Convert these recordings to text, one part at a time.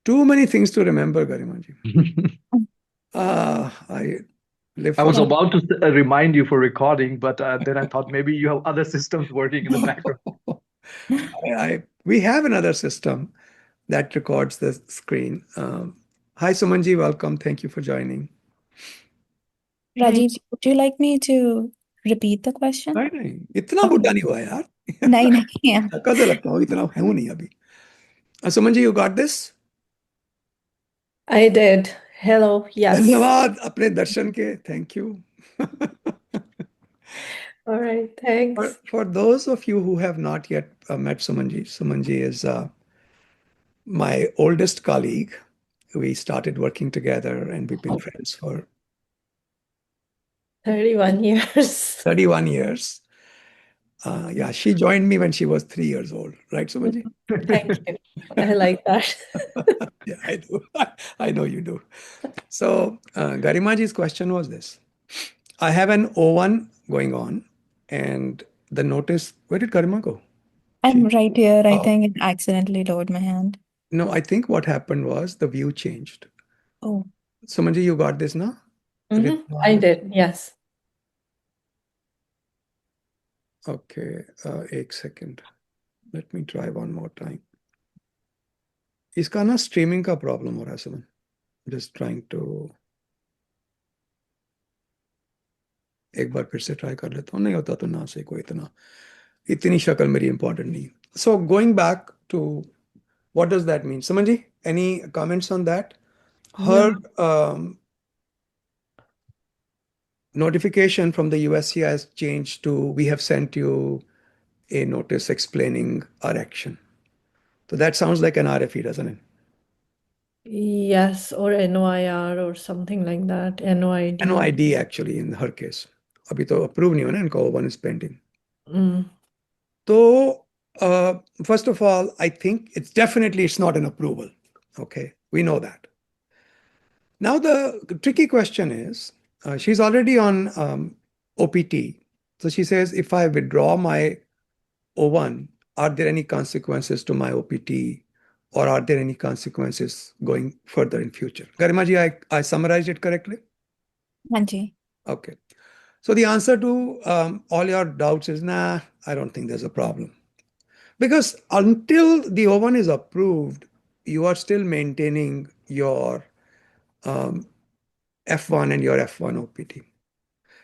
Too many things to remember, Garimaji. I live I for was about to remind you for recording, but then I thought maybe you have other systems working in the background. we have another system that records the screen. Hi, Sumanji, welcome. Thank you for joining. Rajiv, would you like me to repeat the question? नहीं इतना Okay. बुढ़ा नहीं हुआ यार नहीं धक्का से लगता हूँ इतना हूँ नहीं अभी Suman ji you got this I did. Hello. Yes. धन्यवाद अपने दर्शन के thank you All right. Thanks. for those of you who have not yet met Sumanji is my oldest colleague. We started working together and we've been friends for 31 years. 31 years. Yeah, she joined me when she was 3 years old, right, Sumanji? Thank you. I like that. Yeah, I do. I know you do. So, Garimaji's question was this. I have an O1 going on, and the notice, where did Garima go? I'm right here. I Oh. think it accidentally lowered my hand. No, I think what happened was the view changed. Oh. Sumanji, you got this now? I did. Yes. Okay, एक second. Let me try one more time. इसका ना streaming का problem हो रहा है सुमन. Just trying to एक बार फिर से ट्राई कर लेता हूँ नहीं होता तो ना से कोई इतनी शक्ल मेरी इंपॉर्टेंट नहीं so going back to what does that mean समझ जी एनी कमेंट्स ऑन दैट हर notification from the USC has changed to we have sent you a notice explaining our action. So that sounds like an RFE, doesn't it? Yes, or NOIR or something like that. NOID. NOID actually in her case. अभी तो approve नहीं होना इनका one is pending. So first of all, I think it's not an approval. Okay, we know that. Now the tricky question is, she's already on OPT. So she says, if I withdraw my O1, are there any consequences to my OPT or are there any consequences going further in future? Garima ji, I summarized it correctly? Hanji. Okay. So the answer to all your doubts is, nah, I don't think there's a problem. Because until the O1 is approved, you are still maintaining your F1 and your F1 OPT.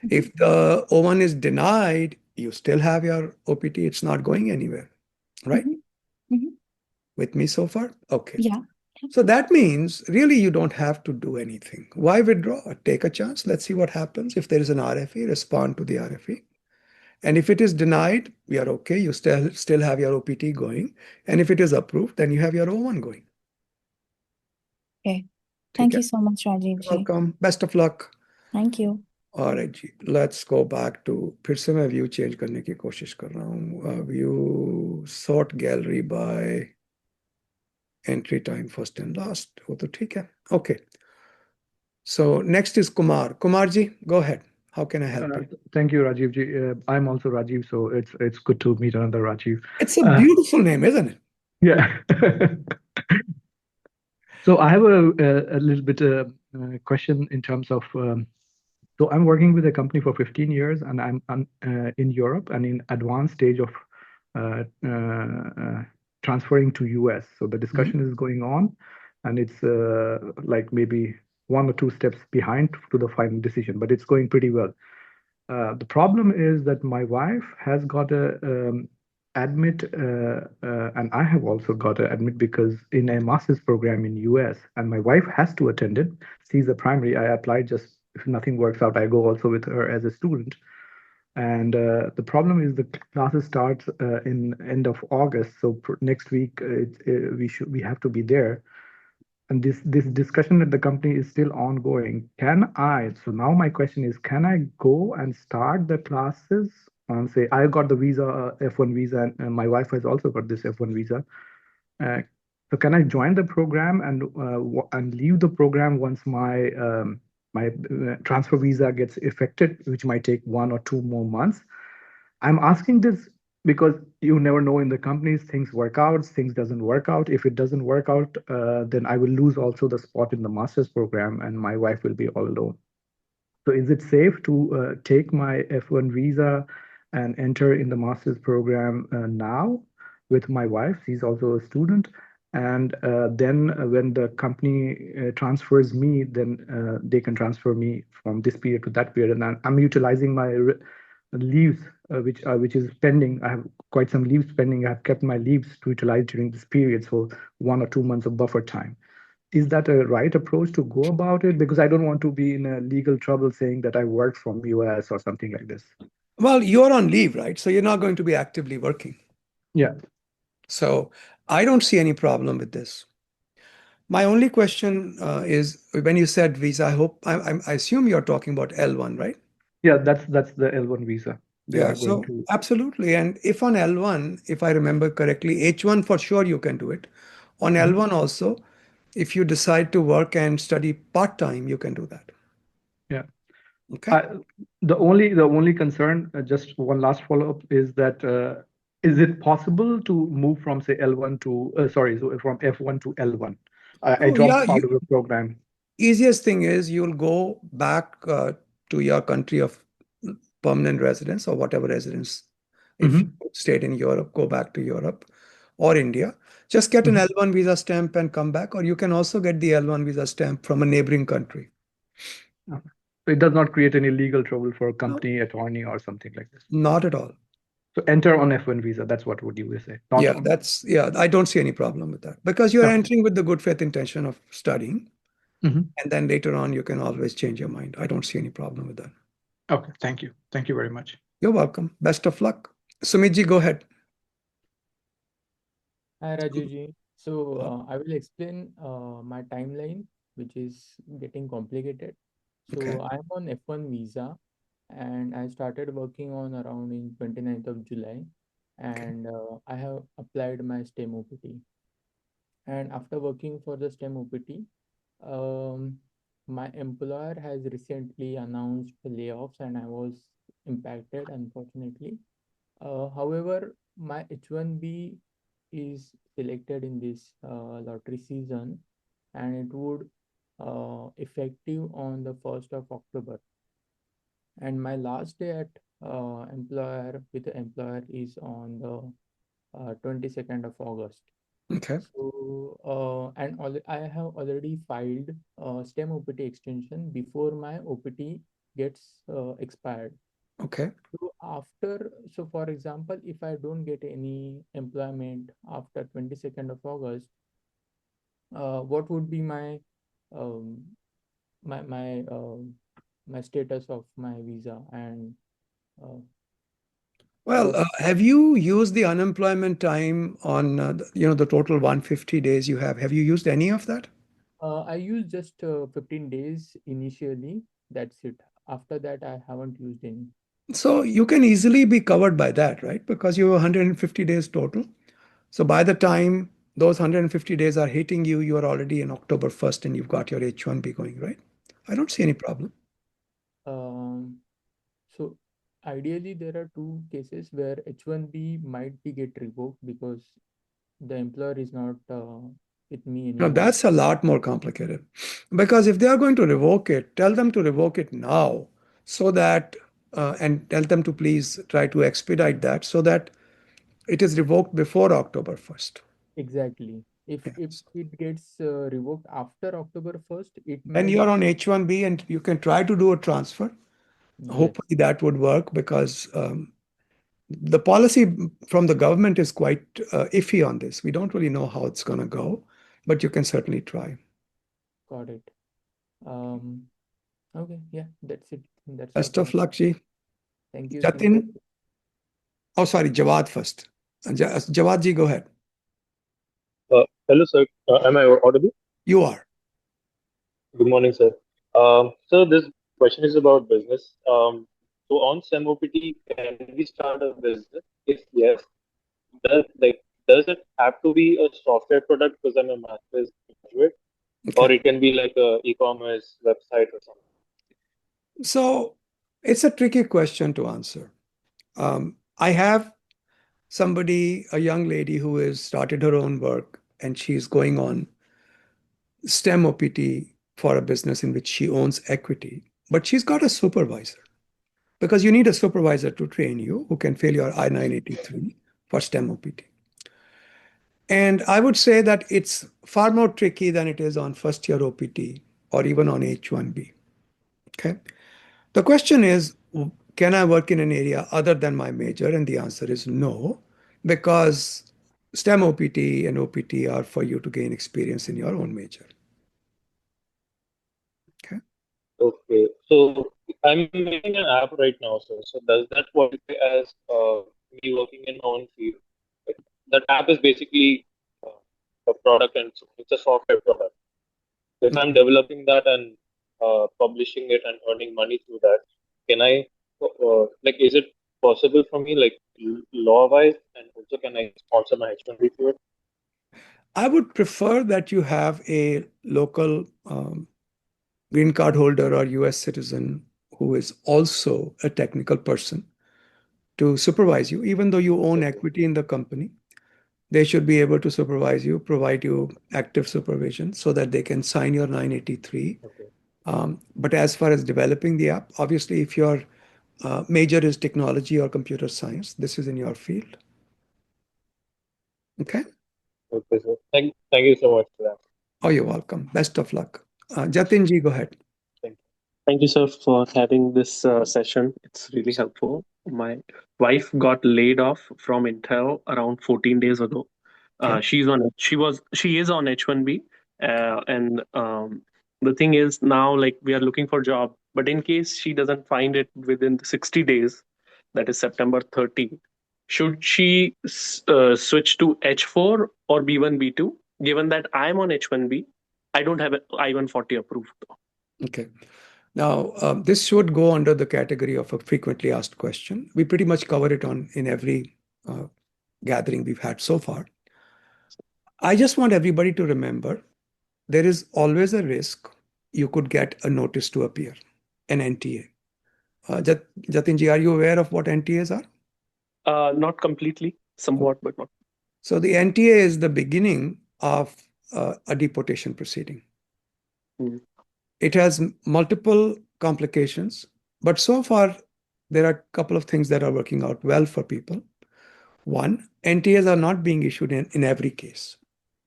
If the O1 is denied, you still have your OPT. It's not going anywhere, right? With me so far? Okay. Yeah. So that means really you don't have to do anything. Why withdraw? Take a chance. Let's see what happens. If there is an RFE, respond to the RFE. And if it is denied, we are okay. You still have your OPT going. And if it is approved, then you have your O1 going. Okay. Thank you so much, Rajiv. You're welcome. Best of luck. Thank you. All right, ji. Let's go back to फिर से मैं view change करने की कोशिश कर रहा हूँ. View sort gallery by entry time first and last. वो तो ठीक है. Okay. So next is Kumar. Kumar ji, go ahead. How can I help you? Thank you, Rajiv ji. I'm also Rajiv, so it's good to meet another Rajiv. It's a beautiful name, isn't it? Yeah. So I have a little bit question in terms of. So I'm working with a company for 15 years, and I'm in Europe and in advanced stage of transferring to US. So the discussion is going on, and it's like maybe 1 or 2 steps behind to the final decision, but it's going pretty well. The problem is that my wife has got a admit, and I have also got a admit because in a master's program in US, and my wife has to attend it. She's a primary. I applied just. If nothing works out, I go also with her as a student. And the problem is the classes start in end of August. So next week we have to be there. And this discussion at the company is still ongoing. So now my question is, can I go and start the classes? Say I got the visa, F1 visa, and my wife has also got this F1 visa. So can I join the program and leave the program once my transfer visa gets effected, which might take 1 or 2 more months? I'm asking this because you never know in the companies, things work out, things doesn't work out. If it doesn't work out, then I will lose also the spot in the master's program and my wife will be all alone. So is it safe to take my F1 visa and enter in the master's program now with my wife? She's also a student. And then when the company transfers me, then they can transfer me from this period to that period. And I'm utilizing my leaves, which is pending. I have quite some leaves pending. I've kept my leaves to utilize during this period, so 1 or 2 months of buffer time. Is that a right approach to go about it? Because I don't want to be in a legal trouble saying that I worked from US or something like this. Well, you're on leave, right? So you're not going to be actively working. Yeah. So I don't see any problem with this. My only question is when you said visa, I assume you're talking about L1, right? Yeah, that's the L1 visa. They Yeah, are going so to. absolutely. And if on L1, if I remember correctly, H1 for sure you can do it. On Mhm. L1 also, if you decide to work and study part-time, you can do that. Yeah. Okay. The only concern, just one last follow-up, is that is it possible to move from say L1 to so from F1 to L1? I Oh, yeah. dropped out of the program. Easiest thing is you'll go back to your country of permanent residence or whatever residence. If you Mhm. stayed in Europe, go back to Europe or India. Just get an Mhm. L1 visa stamp and come back, or you can also get the L1 visa stamp from a neighboring country. Okay. So it does not create any legal trouble for a No, company, attorney, or something like this. not at all. So enter on F1 visa. That's what would you would say? Not. Yeah, I don't see any problem with that because you're Okay. entering with the good faith intention of studying, Mhm. and then later on you can always change your mind. I don't see any problem with that. Okay. Thank you. Thank you very much. You're welcome. Best of luck. Sumitji, go ahead. Hi Rajiv. So I will explain my timeline, which is getting complicated. Okay. So I'm on F1 visa and I started working on around in 29th of July and I have applied my STEM OPT. And after working for the STEM OPT, um, my employer has recently announced layoffs and I was impacted, unfortunately. However, my H1B is selected in this lottery season and it would effective on the 1st of October. And my last day at employer with the employer is on the 22nd of August. Okay. So, I have already filed STEM OPT extension before my OPT gets expired. Okay. So for example, if I don't get any employment after 22nd of August, what would be um, my my my status of my visa and uh, Well, what have you used the unemployment time on the total 150 days you have? Have you used any of that? I used just 15 days initially. That's it. After that, I haven't used any. So you can easily be covered by that, right? Because you have 150 days total. So by the time those 150 days are hitting you, you are already in October 1st and you've got your H1B going, right? I don't see any problem. Um, so ideally, there are two cases where H1B might be get revoked because the employer is not with me Now anymore. that's a lot more complicated because if they are going to revoke it, tell them to revoke it now so that, and tell them to please try to expedite that so that it is revoked before October 1st. Exactly. If Yes. it gets revoked after October 1st, it Then might. you are on H1B and you can try to do a transfer. Yes, Hopefully that would work because the policy from the government is quite iffy on this. We don't really know how it's going to go, but you can certainly try. got it. Um, okay, yeah, that's it. That's all Best from. of luck, Ji. Thank you. Thank you. Jatin. Oh, sorry, Jawad first. Jawad ji, go ahead. Hello, sir. Am I audible? You are. Good morning, sir. So this question is about business. So on SEM OPT, can we start a business? If yes, does it have to be a software product because I'm a master's graduate, or Okay. it can be like a e-commerce website or something? So it's a tricky question to answer. I have a young lady who has started her own work and she's going on STEM OPT for a business in which she owns equity, but she's got a supervisor because you need a supervisor to train you who can fill your I-983 for STEM OPT. And I would say that it's far more tricky than it is on first year OPT or even on H1B. Okay. The question is, can I work in an area other than my major? And the answer is no, because STEM OPT and OPT are for you to gain experience in your own major. Okay. Okay. So I'm making an app right now, sir. So does that qualify as me working in my own field? Like, that app is basically a product, and it's a software product. So if I'm developing that and publishing it and earning money through that, can I, like, is it possible for me, like, law-wise, and also can I sponsor my H1B through it? I would prefer that you have a local green card holder or US citizen who is also a technical person to supervise you, even though you own equity in the company. They should be able to supervise you, provide you active supervision so that they can sign your 983. Okay. But as far as developing the app, obviously, if your major is technology or computer science, this is in your field. Okay. Okay, sir. Thank you so much for that. Oh, you're welcome. Best of luck. Jatin ji, go ahead. Thank you. Thank you, sir, for having this session. It's really helpful. My wife got laid off from Intel around 14 days ago. Okay. She is on H1B, and the thing is now, like, we are looking for a job. But in case she doesn't find it within the 60 days, that is September 30, should she switch to H4 or B1 B2? Given that I'm on H1B, I don't have an I-140 approved though. Okay. Now, this should go under the category of a frequently asked question. We pretty much cover it in every gathering we've had so far. I just want everybody to remember there is always a risk you could get a notice to appear, an NTA. Jatinji, are you aware of what NTAs are? Not completely, somewhat, but not. So the NTA is the beginning of a deportation proceeding. Mm. It has multiple complications, but so far there are a couple of things that are working out well for people. One, NTAs are not being issued in every case.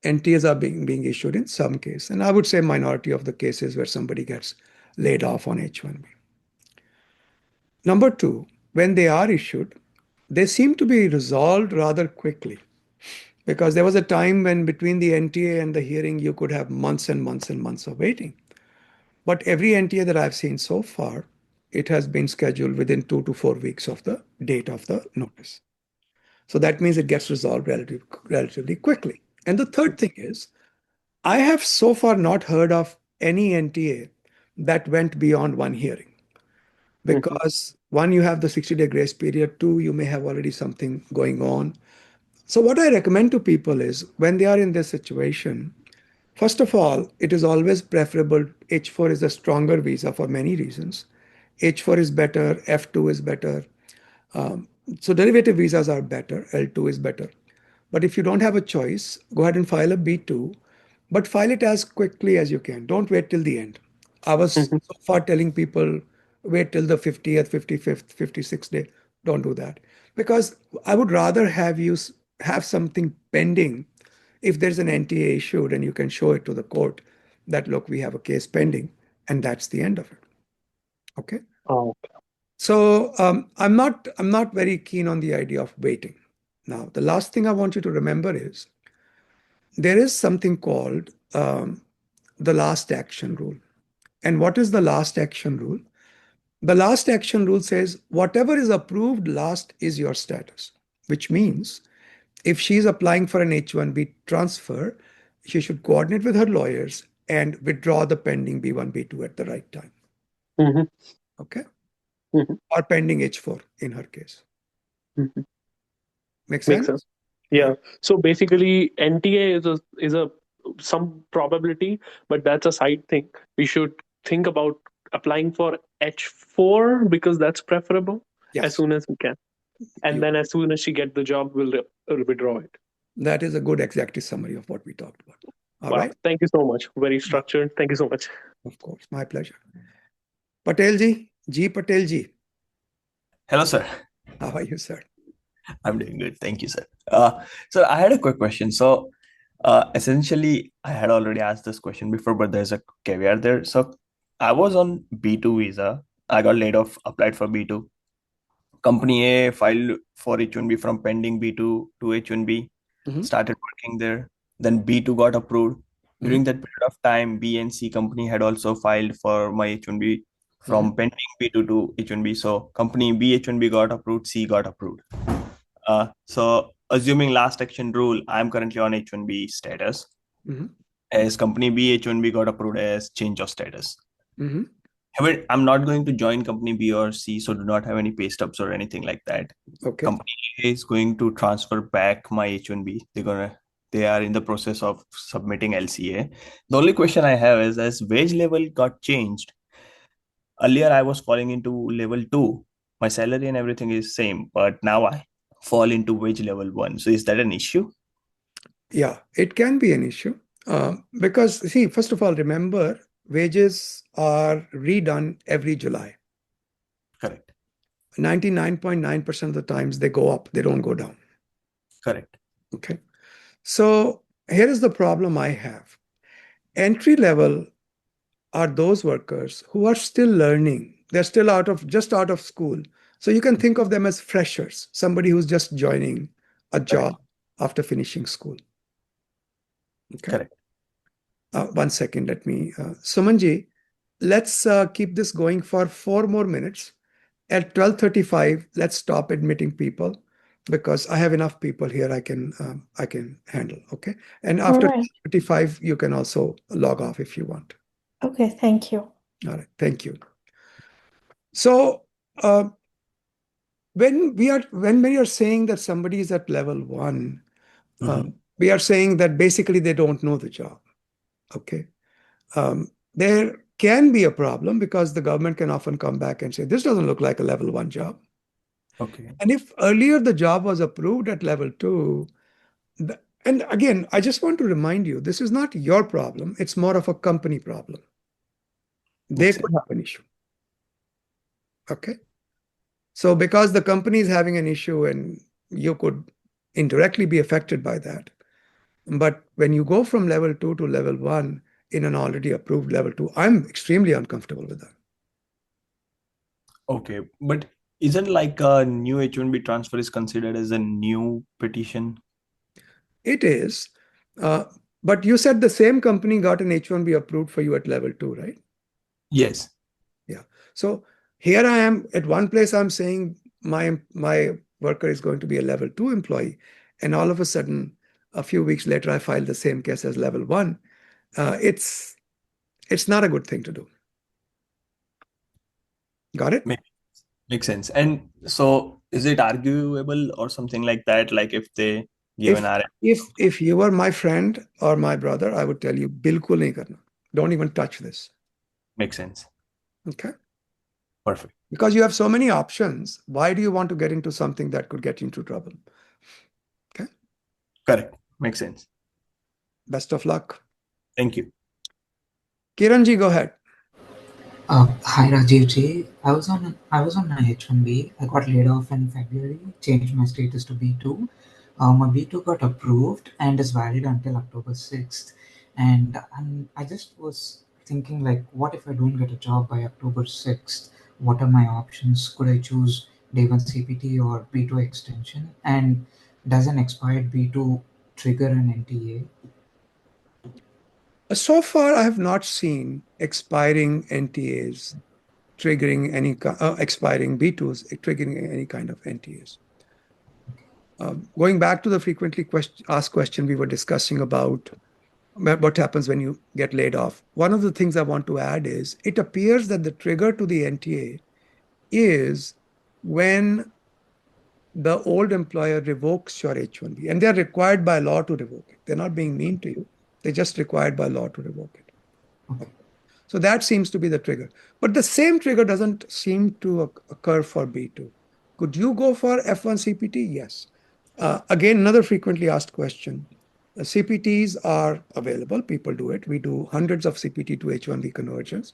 NTAs are being issued in some case. And I would say minority of the cases where somebody gets laid off on H1B. Number two, when they are issued, they seem to be resolved rather quickly. Because there was a time when between the NTA and the hearing, you could have months and months and months of waiting. But every NTA that I've seen so far, it has been scheduled within 2 to 4 weeks of the date of the notice. So that means it gets resolved relatively quickly. And the third thing is, I have so far not heard of any NTA that went beyond one hearing. Because one, you have the 60-day grace period. Two, you may have already something going on. So what I recommend to people is when they are in this situation, first of all, it is always preferable. H4 is a stronger visa for many reasons. H4 is better, F2 is better. So derivative visas are better, L2 is better. But if you don't have a choice, go ahead and file a B2, but file it as quickly as you can. Don't wait till the end. I was so far telling people, wait till the 50th, 55th, 56th day. Don't do that. Because I would rather have you have something pending if there's an NTA issued and you can show it to the court that, look, we have a case pending, and that's the end of it. Okay. Oh, So I'm not very keen on the idea of waiting. Now, the last thing I want you to remember is there is something called the last action rule. And what is the last action rule? The last action rule says whatever is approved last is your status, which means if she's applying for an H1B transfer, she should coordinate with her lawyers and withdraw the pending B1, B2 at the right time. Mhm. Okay? Mhm. Or pending H4 in her case. Mhm. Make Makes sense? sense. Yeah. So basically, NTA is a some probability, but that's a side thing. We should think about applying for H4 because that's preferable as Yes. soon as we can. And then as soon as she gets the job, we'll withdraw it. That is a good executive summary of what we talked about. All Wow. right. Thank you so much. Very structured. Thank you so much. Of course. My pleasure. Patel ji, Patel ji. Hello, sir. How are you, sir? I'm doing good. Thank you, sir. So I had a quick question. So essentially, I had already asked this question before, but there's a caveat there. So I was on B2 visa. I got laid off, applied for B2. Company A filed for H1B from pending B2 to H1B, started working there. Then B2 got approved. During that period of time, B and C company had also filed for my H1B from pending B2 to H1B. So company B H1B got approved, C got approved. So assuming last action rule, I'm currently on H1B status. As company B H1B got approved as change of status. However, I'm not going to join company B or C, so do not have any pay stubs or anything like that. Okay. Company A is going to transfer back my H1B. They are in the process of submitting LCA. The only question I have is, as wage level got changed, earlier I was falling into level 2. My salary and everything is same, but now I fall into wage level 1. So is that an issue? Yeah, it can be an issue. Because see, first of all, remember, wages are redone every July. Correct. 99.9% of the times they go up, they don't go down. Correct. Okay. So here is the problem I have. Entry level are those workers who are still learning. They're still just out of school. So you can think of them as freshers, somebody who's just joining a job after finishing school. Okay. Correct. 1 second, let me, Sumanji, let's keep this going for 4 more minutes. At 12:35, let's stop admitting people because I have enough people here I can handle. Okay. And after 12:35, you can also log off if you want. Okay, thank you. All right. Thank you. So when we are saying that somebody is at level 1, we are saying that basically they don't know the job. Okay. There can be a problem because the government can often come back and say, this doesn't look like a level 1 job. Okay. And if earlier the job was approved at level 2, and again, I just want to remind you, this is not your problem. It's more of a company problem. They could have an issue. Okay. So because the company is having an issue and you could indirectly be affected by that. But when you go from level 2 to level 1 in an already approved level 2, I'm extremely uncomfortable with that. Okay. But isn't like a new H1B transfer is considered as a new petition? It is. But you said the same company got an H1B approved for you at level 2, right? Yes. Yeah. So here I am at one place, I'm saying my worker is going to be a level 2 employee. And all of a sudden, a few weeks later, I filed the same case as level 1. It's not a good thing to do. Got it? Makes sense. And so is it arguable or something like that? Like if they give an RF? If you were my friend or my brother, I would tell you, bilkul nahi karna. Don't even touch this. Makes sense. Okay. Perfect. Because you have so many options. Why do you want to get into something that could get you into trouble? Okay. Correct. Makes sense. Best of luck. Thank you. Kiranji, go ahead. Hi Rajiv ji. I was on my H1B. I got laid off in February, changed my status to B2. My B2 got approved and is valid until October 6th. And I just was thinking, like, what if I don't get a job by October 6th? What are my options? Could I choose day 1 CPT or B2 extension? And does an expired B2 trigger an NTA? So far, I have not seen expiring NTAs triggering any expiring B2s triggering any kind of NTAs. Going back to the frequently asked question we were discussing about what happens when you get laid off. One of the things I want to add is it appears that the trigger to the NTA is when the old employer revokes your H1B, and they're required by law to revoke it. They're not being mean to you. They're just required by law to revoke it. Okay. So that seems to be the trigger. But the same trigger doesn't seem to occur for B2. Could you go for F1 CPT? Yes. Again, another frequently asked question. CPTs are available. People do it. We do hundreds of CPT to H1B conversions.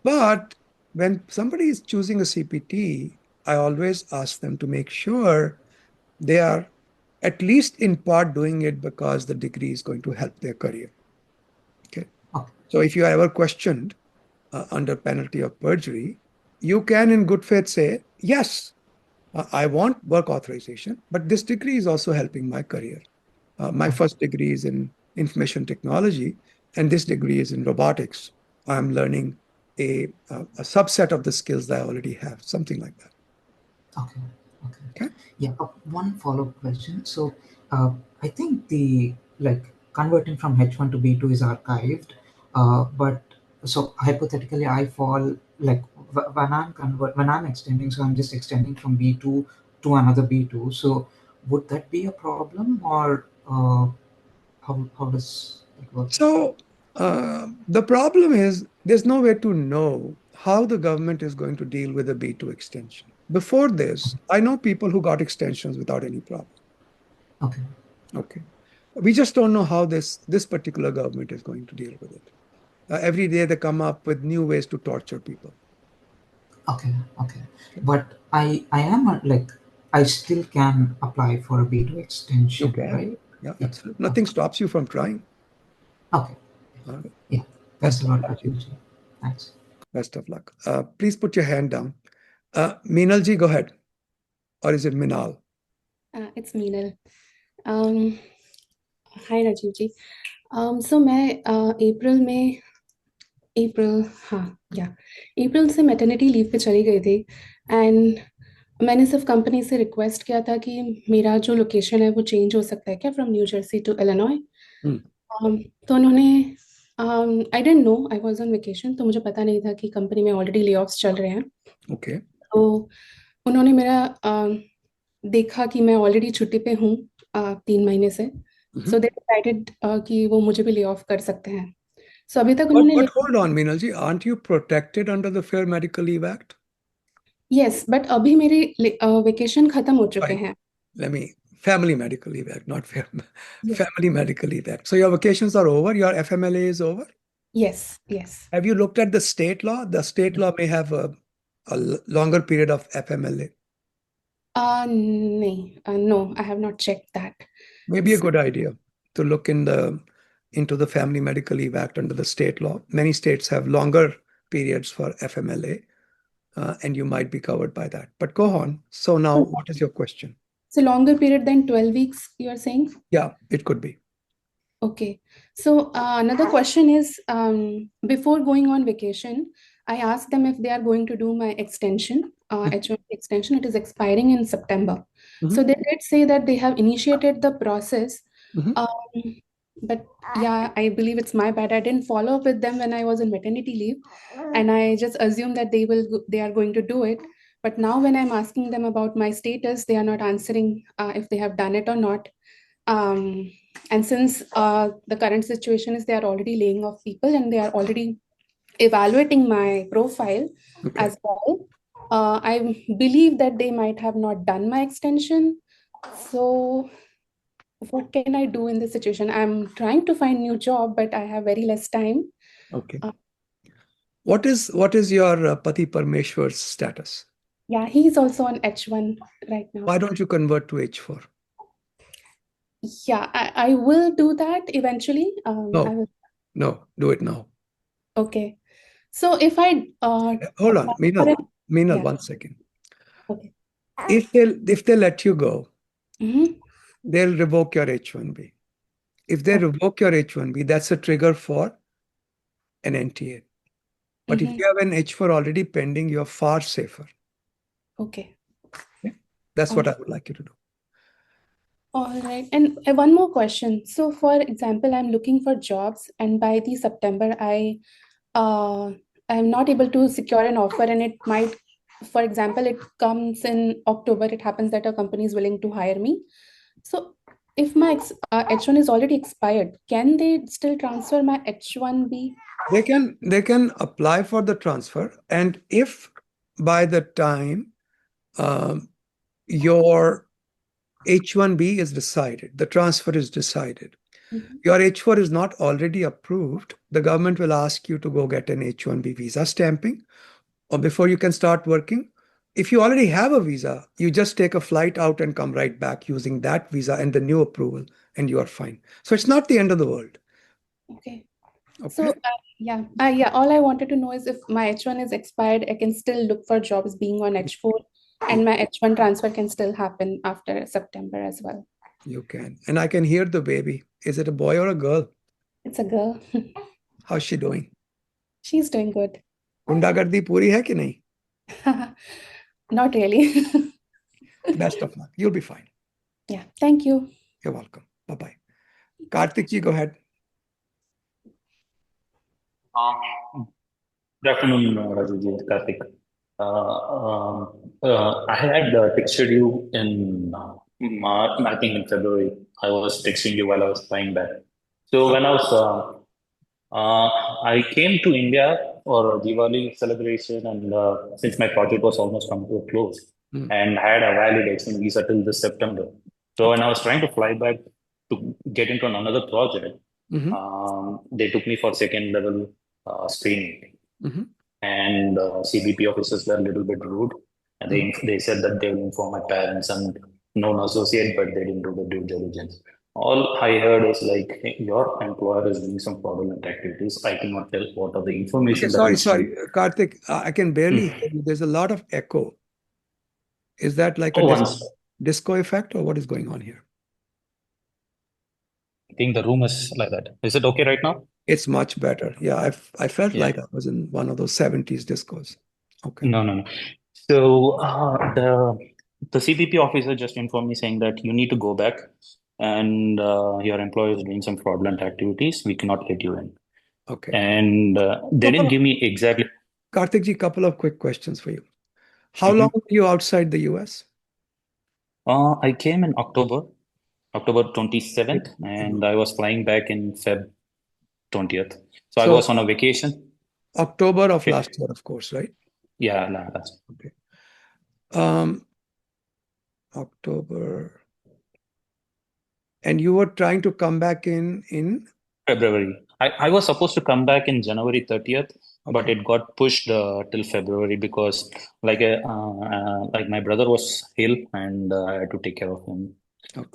But when somebody is choosing a CPT, I always ask them to make sure they are at least in part doing it because the degree is going to help their career. Okay. Okay. So if you are ever questioned under penalty of perjury, you can in good faith say, yes, I want work authorization, but this degree is also helping my career. My first degree is in information technology, and this degree is in robotics. I'm learning a subset of the skills that I already have, something like that. Okay. Okay. Yeah. One follow-up question. So, I think the converting from H1 to B2 is archived, but so hypothetically, I fall when I'm extending, so I'm just extending from B2 to another B2. So, would that be a problem, or how does it work? So the problem is there's no way to know how the government is going to deal with a B2 extension. Before this, I know people who got extensions without any problem. Okay. Okay. We just don't know how this particular government is going to deal with it. Every day they come up with new ways to torture people. Okay. But I am I still can apply for a B2 You extension, can. right? Yeah, Yeah. absolutely. Nothing stops you from trying. Okay. Yeah. Thanks Best a of lot, luck. Rajiv. Thanks. Best of luck. Please put your hand down. Meenal ji, go ahead. Or is it Minal? It's Meenal. Hi Rajiv ji. So मैं अप्रैल से maternity leave पे चली गई थी and मैंने सिर्फ company से request किया था कि मेरा जो लोकेशन है वो चेंज हो सकता है क्या from New Jersey to Illinois. तो उन्होंने I didn't know, I was on vacation, तो मुझे पता नहीं था कि कंपनी में ऑलरेडी लेऑफ्स चल रहे हैं। ओके। तो उन्होंने मेरा देखा कि मैं ऑलरेडी छुट्टी पे हूँ 3 महीने से, सो दे डिसाइडेड कि वो मुझे भी ले ऑफ कर सकते हैं। सो अभी तक उन्होंने But hold on, Meenal ji, aren't you protected under the Fair Medical Leave Act? Yes, but अभी मेरे वेकेशन खत्म हो चुके हैं। Family Medical Leave Act, not Family Medical Leave Act. So your vacations are over, your FMLA is over? Yes. Have you looked at the state law? The state law may have a longer period of FMLA. No, I have not checked that. Maybe a good idea to look into the Family Medical Leave Act under the state law. Many states have longer periods for FMLA, and you might be covered by that. But go on. So now, what is your question? So longer period than 12 weeks, you are saying? Yeah, it could be. Okay. So another question is, before going on vacation, I asked them if they are going to do my extension, H1 extension. It is expiring in September. So they did say that they have initiated the process. But yeah, I believe it's my bad. I didn't follow up with them when I was on maternity leave, and I just assumed that they are going to do it. But now when I'm asking them about my status, they are not answering if they have done it or not. And since the current situation is they are already laying off people and they are already evaluating my profile as well, I believe that they might have not done my extension. So what can I do in this situation? I'm trying to find new job, but I have very less time. Okay. What is your Pati Parmeshwar's status? Yeah, he's also on H1 right now. Why don't you convert to H4? Yeah, I will do that eventually. No, do it now. Okay. So if I hold on, Meenal, yeah. 1 second. Okay. If they let you go, they'll revoke your H1B. If they revoke your H1B, that's a trigger for an NTA. But if you have an H4 already pending, you're far safer. Okay. That's what I would like you to do. All right. And one more question. So for example, I'm looking for jobs, and by the September, I'm not able to secure an offer, and it might, for example, it comes in October, it happens that a company is willing to hire me. So if my H1 is already expired, can they still transfer my H1B? They can apply for the transfer, and if by the time your H1B is decided, the transfer is decided. Mhm. Your H4 is not already approved, the government will ask you to go get an H1B visa stamping, or before you can start working. If you already have a visa, you just take a flight out and come right back using that visa and the new approval, and you are fine. So it's not the end of the world. Okay. Okay. So yeah, all I wanted to know is if my H1 is expired, I can still look for jobs being on H4, and my H1 transfer can still happen after September as well. You can. And I can hear the baby. Is it a boy or a girl? It's a girl. How's she doing? She's doing good. गुंडागर्दी पूरी है कि नहीं? Not really. Best of luck. You'll be fine. Yeah, thank you. You're welcome. Bye-bye. Karthik ji, go ahead. Good afternoon, Rajiv, Karthik. I had texted you in March, I think in February. I was texting you while I was flying back. So when I came to India for a Diwali celebration, and since my project was almost come to a close, and I had a valid H1 visa till this September. So when I was trying to fly back to get into another project, they took me for second level screening. And CBP officers were a little bit rude. And they said that they will inform my parents and known associate, but they didn't do the due diligence. All I heard is like, hey, your employer is doing some fraudulent activities. I cannot tell what are the information Okay, that sorry, Karthik. I can barely hear you. There's a lot of echo. Is that like a disco effect, or what is going on here? I think the room is like that. Is it okay right now? It's much better. Yeah, I felt like I was in one of those 70s discos. Okay. No. So the CBP officer just informed me saying that you need to go back, and your employer is doing some fraudulent activities. We cannot let you in. Okay. And they didn't give me exactly. Karthik ji, couple of quick questions for you. How long were you outside the US? I came in October 27th, and I was flying back in Feb 20th. So I was on a vacation. October of last year, of course, right? Yeah, last. Okay. October. And you were trying to come back in February. I was supposed to come back in January 30th, but it got pushed till February because like my brother was ill, and I had to take care of him.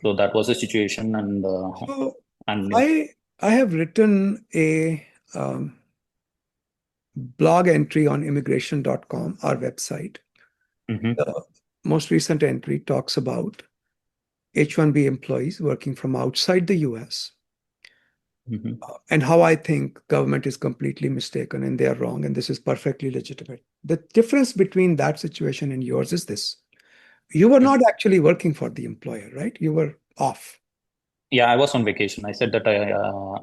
So that was the situation. And I have written a blog entry on immigration.com, our website. The most recent entry talks about H1B employees working from outside the US. And how I think government is completely mistaken and they are wrong, and this is perfectly legitimate. The difference between that situation and yours is this. You were not actually working for the employer, right? You were off. Yeah, I was on vacation. I said that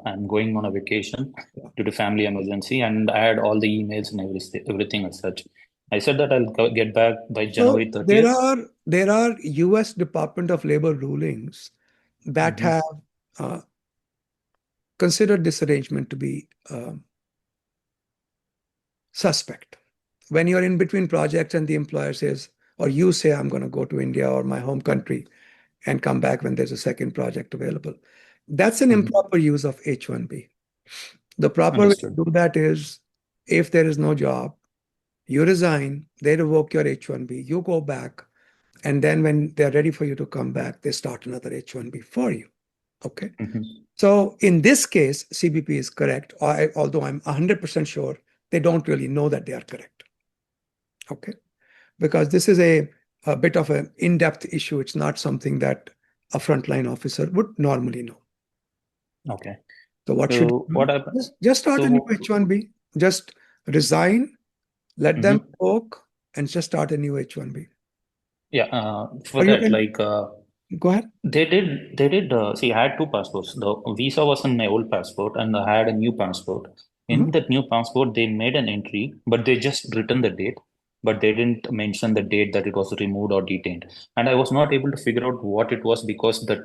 I'm going on a vacation due to family emergency, and I had all the emails and everything as such. I said that I'll get back by January 30th. There are US Department of Labor rulings that have considered this arrangement to be suspect. When you're in between projects and the employer says, or you say, I'm going to go to India or my home country and come back when there's a second project available. That's an improper use of H1B. The proper way to do that is, if there is no job, you resign, they revoke your H1B, you go back, and then when they're ready for you to come back, they start another H1B for you. Okay. So in this case, CBP is correct, although I'm 100% sure they don't really know that they are correct. Okay. Because this is a bit of an in-depth issue. It's not something that a frontline officer would normally know. Okay. So what should you do? Just start a new H1B. Just resign, let them work, and just start a new H1B. Yeah. For that, go ahead. They did. See, I had two passports. The visa was on my old passport, and I had a new passport. In that new passport, they made an entry, but they just written the date, but they didn't mention the date that it was removed or detained. And I was not able to figure out what it was because the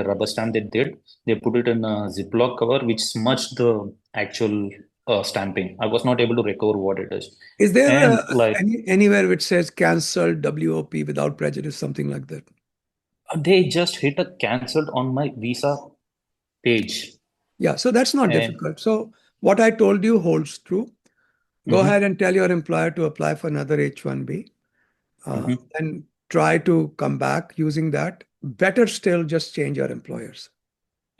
rubber stamp they did, they put it in a Ziploc cover, which smudged the actual stamping. I was not able to recover what it is. Is there And like anywhere which says cancelled WOP without prejudice, something like that? they just hit a cancelled on my visa page. Yeah, so that's not And difficult. So what I told you holds true. Go ahead and tell your employer to apply for another H1B and try to come back using that. Better still, just change your employers.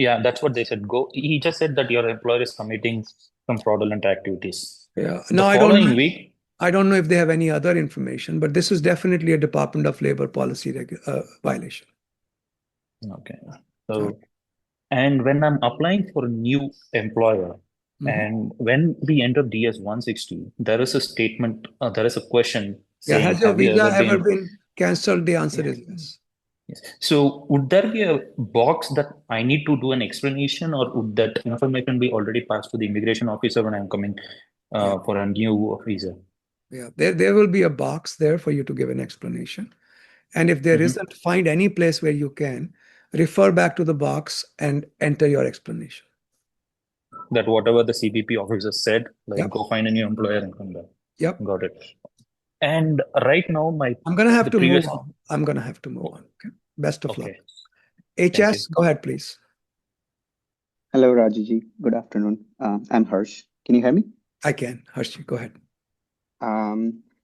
yeah, that's what they said. He just said that your employer is committing some fraudulent activities. Yeah. The No, following week, I don't know if they have any other information, but this is definitely a Department of Labor policy violation. okay. So, and when I'm applying for a new employer, and when we enter DS 160, there is a statement, there is a question Yeah, saying, has your have you visa ever ever been cancelled? The answer is yes. Yes. So would there be a box that I need to do an explanation, or would that information be already passed to the immigration officer when I'm coming for a new visa? Yeah, there will be a box there for you to give an explanation. And if there isn't, find any place where you can refer back to the box and enter your explanation. That whatever the CBP officer said, like Yep. go find a new employer and come back. Yep. Got it. And right now, I'm going to have the to previous- move on. I'm going to have to move on. Okay. Best of luck. Okay. HS, go ahead, please. Hello, Rajiv. Good afternoon. I'm Harsh. Can you hear me? I can. Harsh, go ahead.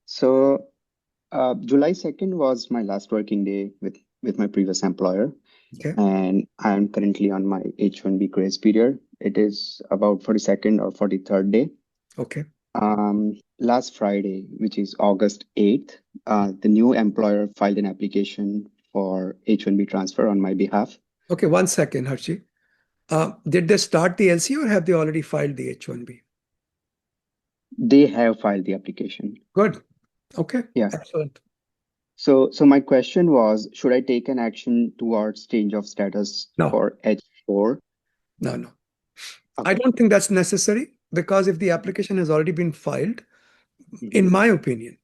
So July 2nd was my last working day with my previous employer. Okay. And I'm currently on my H1B grace period. It is about 42nd or 43rd day. Okay. Last Friday, which is August 8th, the new employer filed an application for H1B transfer on my behalf. Okay, 1 second, Harshi. Did they start the LC or have they already filed the H1B? They have filed the application. Good. Okay. Yeah. Excellent. So my question was, should I take an action towards change of status for H4? No. Okay. I don't think that's necessary, because if the application has already been filed, in my opinion,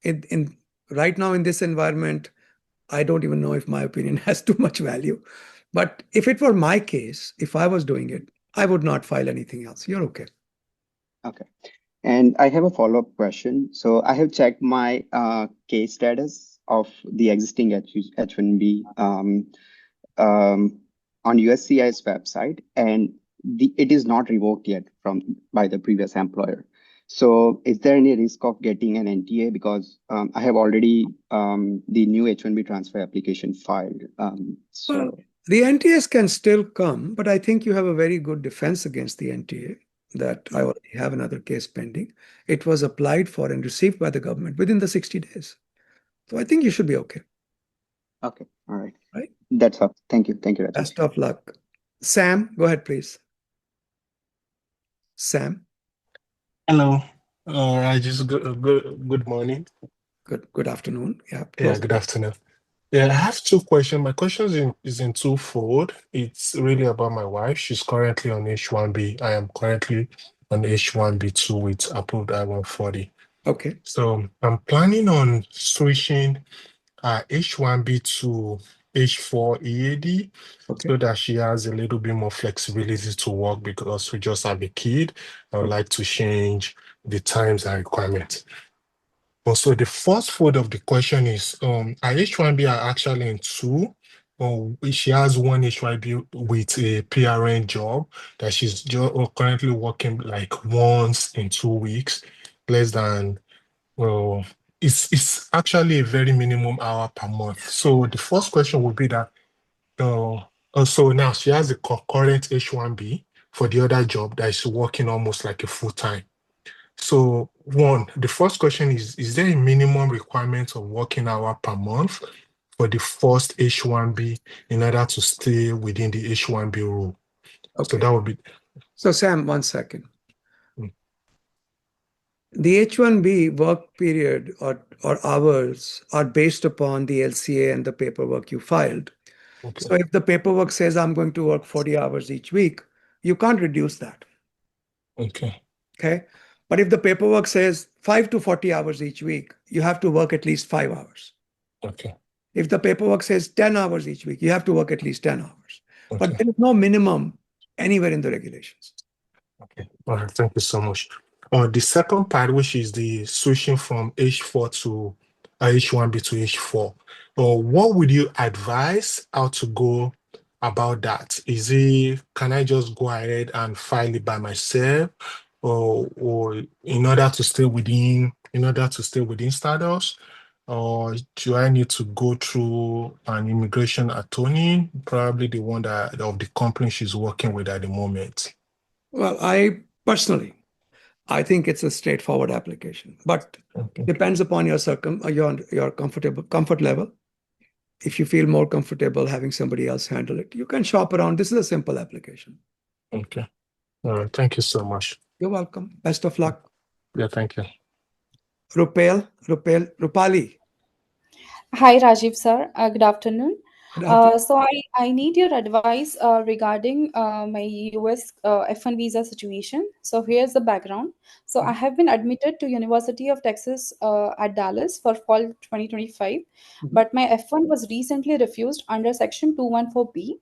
in right now in this environment, I don't even know if my opinion has too much value. But if it were my case, if I was doing it, I would not file anything else. You're okay. Okay. And I have a follow-up question. So I have checked my case status of the existing H1B on USCIS website, and it is not revoked yet by the previous employer. So is there any risk of getting an NTA? Because I have already the new H1B transfer application filed. Well, the NTAs can still come, but I think you have a very good defense against the NTA, that I already have another case pending. It was applied for and received by the government within the 60 days. So I think you should be okay. Okay. All right. Right. That's all. Thank you. Thank you, Rajiv. Best of luck. Sam, go ahead, please. Sam. Hello. Rajiv, good morning. Good afternoon. Yeah. Yeah, good afternoon. Yeah, I have two questions. My question is in twofold. It's really about my wife. She's currently on H1B. I am currently on H1B2 with approved I-140. Okay. So I'm planning on switching H1B to H4 EAD so that she has a little bit more flexibility to work, because we just have a kid. I would like to change the times and requirements. Also, the first fold of the question is, our H1B are actually in two. She has one H1B with a PRN job that she's currently working like once in 2 weeks, less than, well, it's actually a very minimum hour per month. So the first question would be that, so now she has a concurrent H1B for the other job that is working almost like a full-time. So the first question is there a minimum requirement of working hour per month for the first H1B in order to stay within the H1B rule? Okay. So that would be. So Sam, 1 second. The H1B work period or hours are based upon the LCA and the paperwork you filed. Okay. So if the paperwork says I'm going to work 40 hours each week, you can't reduce that. Okay. Okay. But if the paperwork says 5 to 40 hours each week, you have to work at least 5 hours. Okay. If the paperwork says 10 hours each week, you have to work at least 10 hours. Okay. But there is no minimum anywhere in the regulations. Okay. All right. Thank you so much. The second part, which is the switching from H4 to H1B to H4. What would you advise how to go about that? Can I just go ahead and file it by myself, or in order to stay within status, or do I need to go through an immigration attorney, probably the one that of the company she's working with at the moment? Well, I think it's a straightforward application, but depends upon your comfort level. If you feel more comfortable having somebody else handle it, you can shop around. This is a simple application. Okay. All right. Thank you so much. You're welcome. Best of luck. Yeah, thank you. Rupali. Hi, Rajiv sir. Good afternoon. Good afternoon. So I need your advice regarding my US F1 visa situation. So here's the background. So I have been admitted to University of Texas at Dallas for fall 2025, but my F1 was recently refused under Section 214B.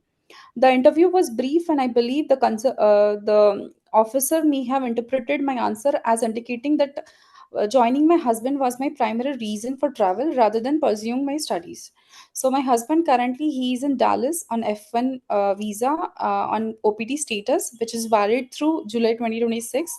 The interview was brief, and I believe the officer may have interpreted my answer as indicating that joining my husband was my primary reason for travel rather than pursuing my studies. So my husband currently he is in Dallas on F1 visa on OPT status, which is valid through July 2026,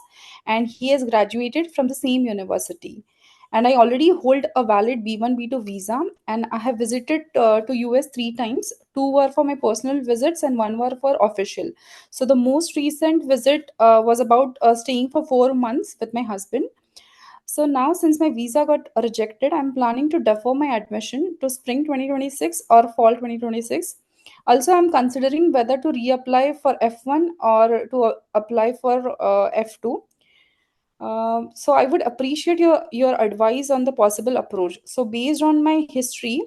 and he has graduated from the same university. And I already hold a valid B1 B2 visa, and I have visited to US 3 times. 2 were for my personal visits and 1 were for official. So the most recent visit was about staying for 4 months with my husband. So now, since my visa got rejected, I'm planning to defer my admission to spring 2026 or fall 2026. Also, I'm considering whether to reapply for F1 or to apply for F2. So I would appreciate your advice on the possible approach. So based on my history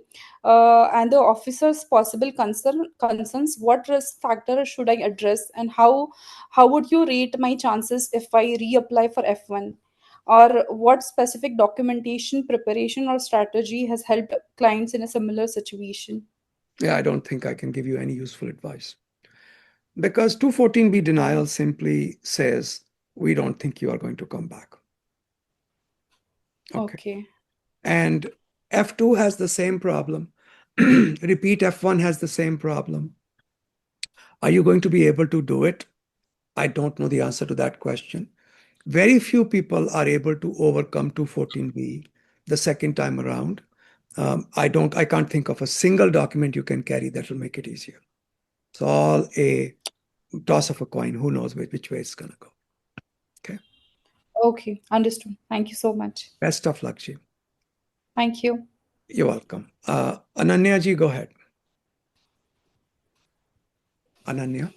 and the officer's possible concerns, what risk factor should I address, and how would you rate my chances if I reapply for F1? Or what specific documentation, preparation, or strategy has helped clients in a similar situation? Yeah, I don't think I can give you any useful advice. Because 214B denial simply says, we don't think you are going to come back. Okay. And F2 has the same problem. Repeat F1 has the same problem. Are you going to be able to do it? I don't know the answer to that question. Very few people are able to overcome 214B the second time around. I can't think of a single document you can carry that will make it easier. It's all a toss of a coin. Who knows which way it's going to go. Okay. Okay, understood. Thank you so much. Best of luck, Ji. Thank you. You're welcome. Ananya ji, go ahead. Ananya?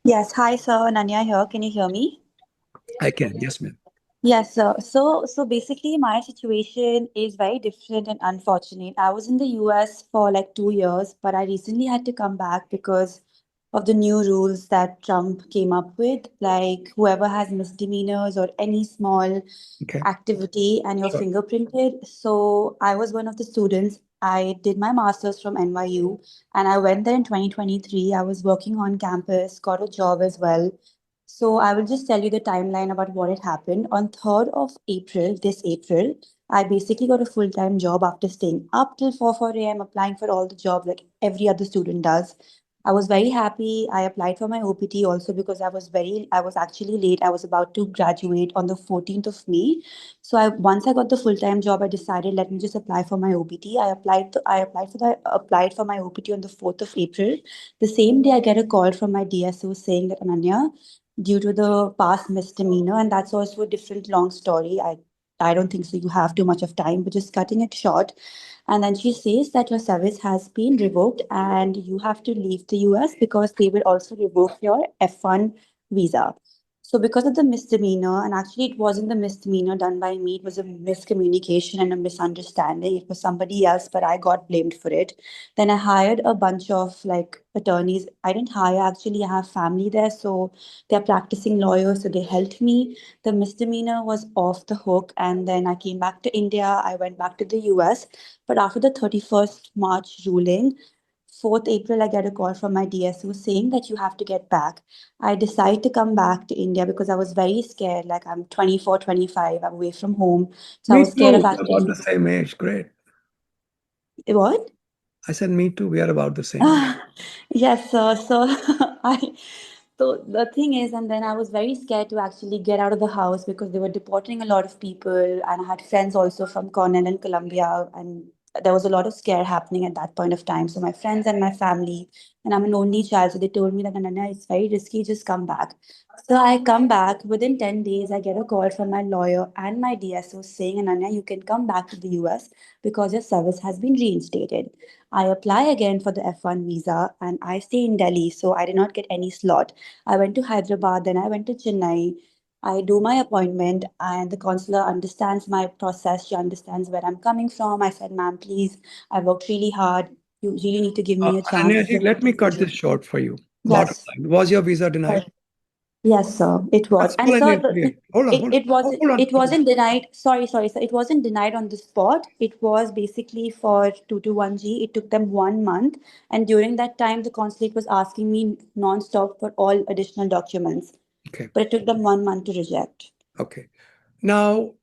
Yes, hi sir, Ananya here. Can you hear me? I can. Yes, ma'am. Yes, sir. So basically, my situation is very different and unfortunate. I was in the US for like 2 years, but I recently had to come back because of the new rules that Trump came up with. Like whoever has misdemeanors or any small activity and you're fingerprinted. So I was one of the students. I did my master's from NYU and I went there in 2023. I was working on campus, got a job as well. So I will just tell you the timeline about what had happened. On 3rd of April, this April, I basically got a full-time job after staying up till 4 a.m. applying for all the jobs like every other student does. I was very happy. I applied for my OPT also because I was actually late. I was about to graduate on the 14th of May. So once I got the full-time job, I decided let me just apply for my OPT. I applied for my OPT on the 4th of April. The same day I get a call from my DSO saying that Ananya, due to the past misdemeanor, and that's also a different long story. I don't think so you have too much of time, but just cutting it short. And then she says that your service has been revoked and you have to leave the US because they will also revoke your F1 visa. So because of the misdemeanor, and actually it wasn't the misdemeanor done by me, it was a miscommunication and a misunderstanding. It was somebody else, but I got blamed for it. Then I hired a bunch of like attorneys. I didn't hire, actually, I have family there. So they're practicing lawyers, so they helped me. The misdemeanor was off the hook. And then I came back to India. I went back to the US. But after the 31st March ruling, 4th April, I get a call from my DSO saying that you have to get back. I decide to come back to India because I was very scared. Like I'm 24, 25, I'm away from home. So I Me was scared too. of We're about actually. the same age. Great. What? I said me too. We are about the same age. Yes, sir. So I so the thing is, and then I was very scared to actually get out of the house because they were deporting a lot of people, and I had friends also from Cornell and Columbia, and there was a lot of scare happening at that point of time. So my friends and my family, and I'm an only child, so they told me that Ananya, it's very risky, just come back. So I come back. Within 10 days, I get a call from my lawyer and my DSO saying, Ananya, you can come back to the US because your service has been reinstated. I apply again for the F1 visa and I stay in Delhi, so I did not get any slot. I went to Hyderabad, then I went to Chennai. I do my appointment, and the consular understands my process. She understands where I'm coming from. I said, ma'am, please, I worked really hard. You really need to give me a chance. Ananya ji, let me cut this short for you. Bottom Yes. line, was your visa denied? Yes, sir, it was. That's And all I sir, need to hear. Hold on, hold on, it wasn't hold on. it wasn't denied. Sorry, sir. It wasn't denied on the spot. It was basically for 221G. It took them 1 month. And during that time, the consulate was asking me non-stop for all additional documents. Okay. But it took them 1 month to reject. Okay. Now,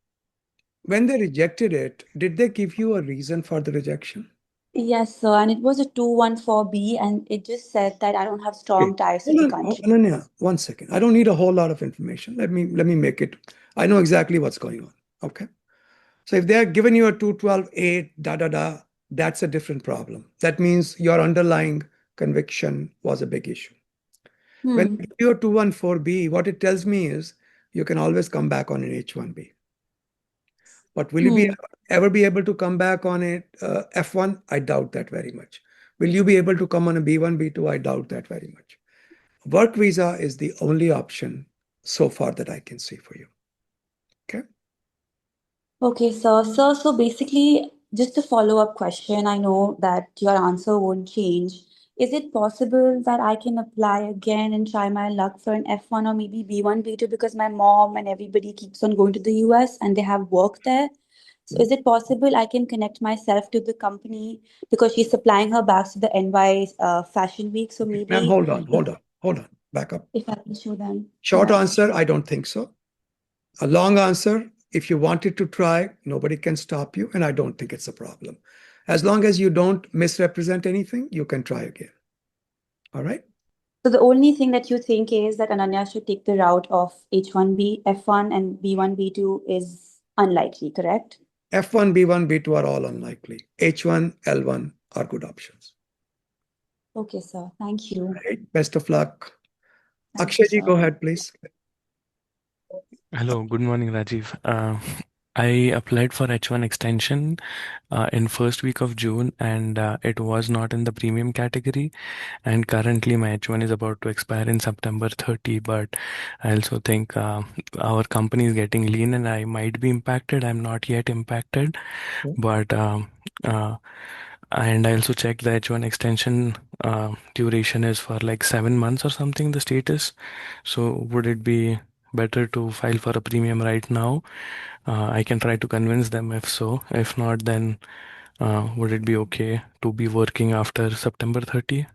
when they rejected it, did they give you a reason for the rejection? Yes, sir. And it was a 214B, and it just said that I don't have strong ties to the country. Ananya, 1 second. I don't need a whole lot of information. Let me make it. I know exactly what's going on. Okay. So if they are giving you a 212A, that's a different problem. That means your underlying conviction was a big issue. When you give you a 214B, what it tells me is you can always come back on an H1B. But will you ever be able to come back on a F1? I doubt that very much. Will you be able to come on a B1, B2? I doubt that very much. Work visa is the only option so far that I can see for you. Okay. Okay, sir. So basically, just a follow-up question. I know that your answer won't change. Is it possible that I can apply again and try my luck for an F1 or maybe B1, B2 because my mom and everybody keeps on going to the US and they have work there? So is it possible I can connect myself to the company because she's supplying her bags to the NY Fashion Week? So Ma'am, maybe hold on. Back up. if I can show them. Short Yes. answer, I don't think so. A long answer, if you wanted to try, nobody can stop you, and I don't think it's a problem. As long as you don't misrepresent anything, you can try again. All right? So the only thing that you think is that Ananya should take the route of H1B, F1, and B1, B2 is unlikely, correct? F1, B1, B2 are all unlikely. H1, L1 are good options. Okay, sir. Thank you. Right? Best of luck. Thank you, Akshay ji, sir. go ahead, please. Hello, good morning, Rajiv. I applied for H1 extension in first week of June, and it was not in the premium category. And currently, my H1 is about to expire in September 30. But I also think our company is getting lean, and I might be impacted. I'm not yet impacted, but and I also checked the H1 extension duration is for like 7 months or something. The status. So would it be better to file for a premium right now? I can try to convince them if so. If not, then would it be okay to be working after September 30?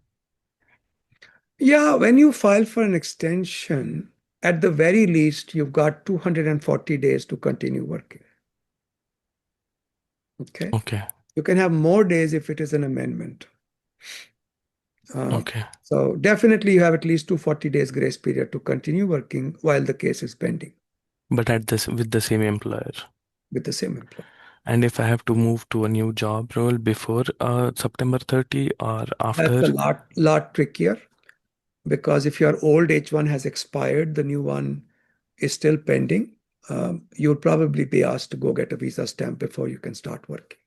Yeah, when you file for an extension, at the very least, you've got 240 days to continue working. Okay. Okay. You can have more days if it is an amendment. Okay. So definitely you have at least 240 days grace period to continue working while the case is pending. But at this with the same employer. With the same employer. And if I have to move to a new job role before September 30 or after? That's a lot trickier because if your old H1 has expired, the new one is still pending. You would probably be asked to go get a visa stamp before you can start working.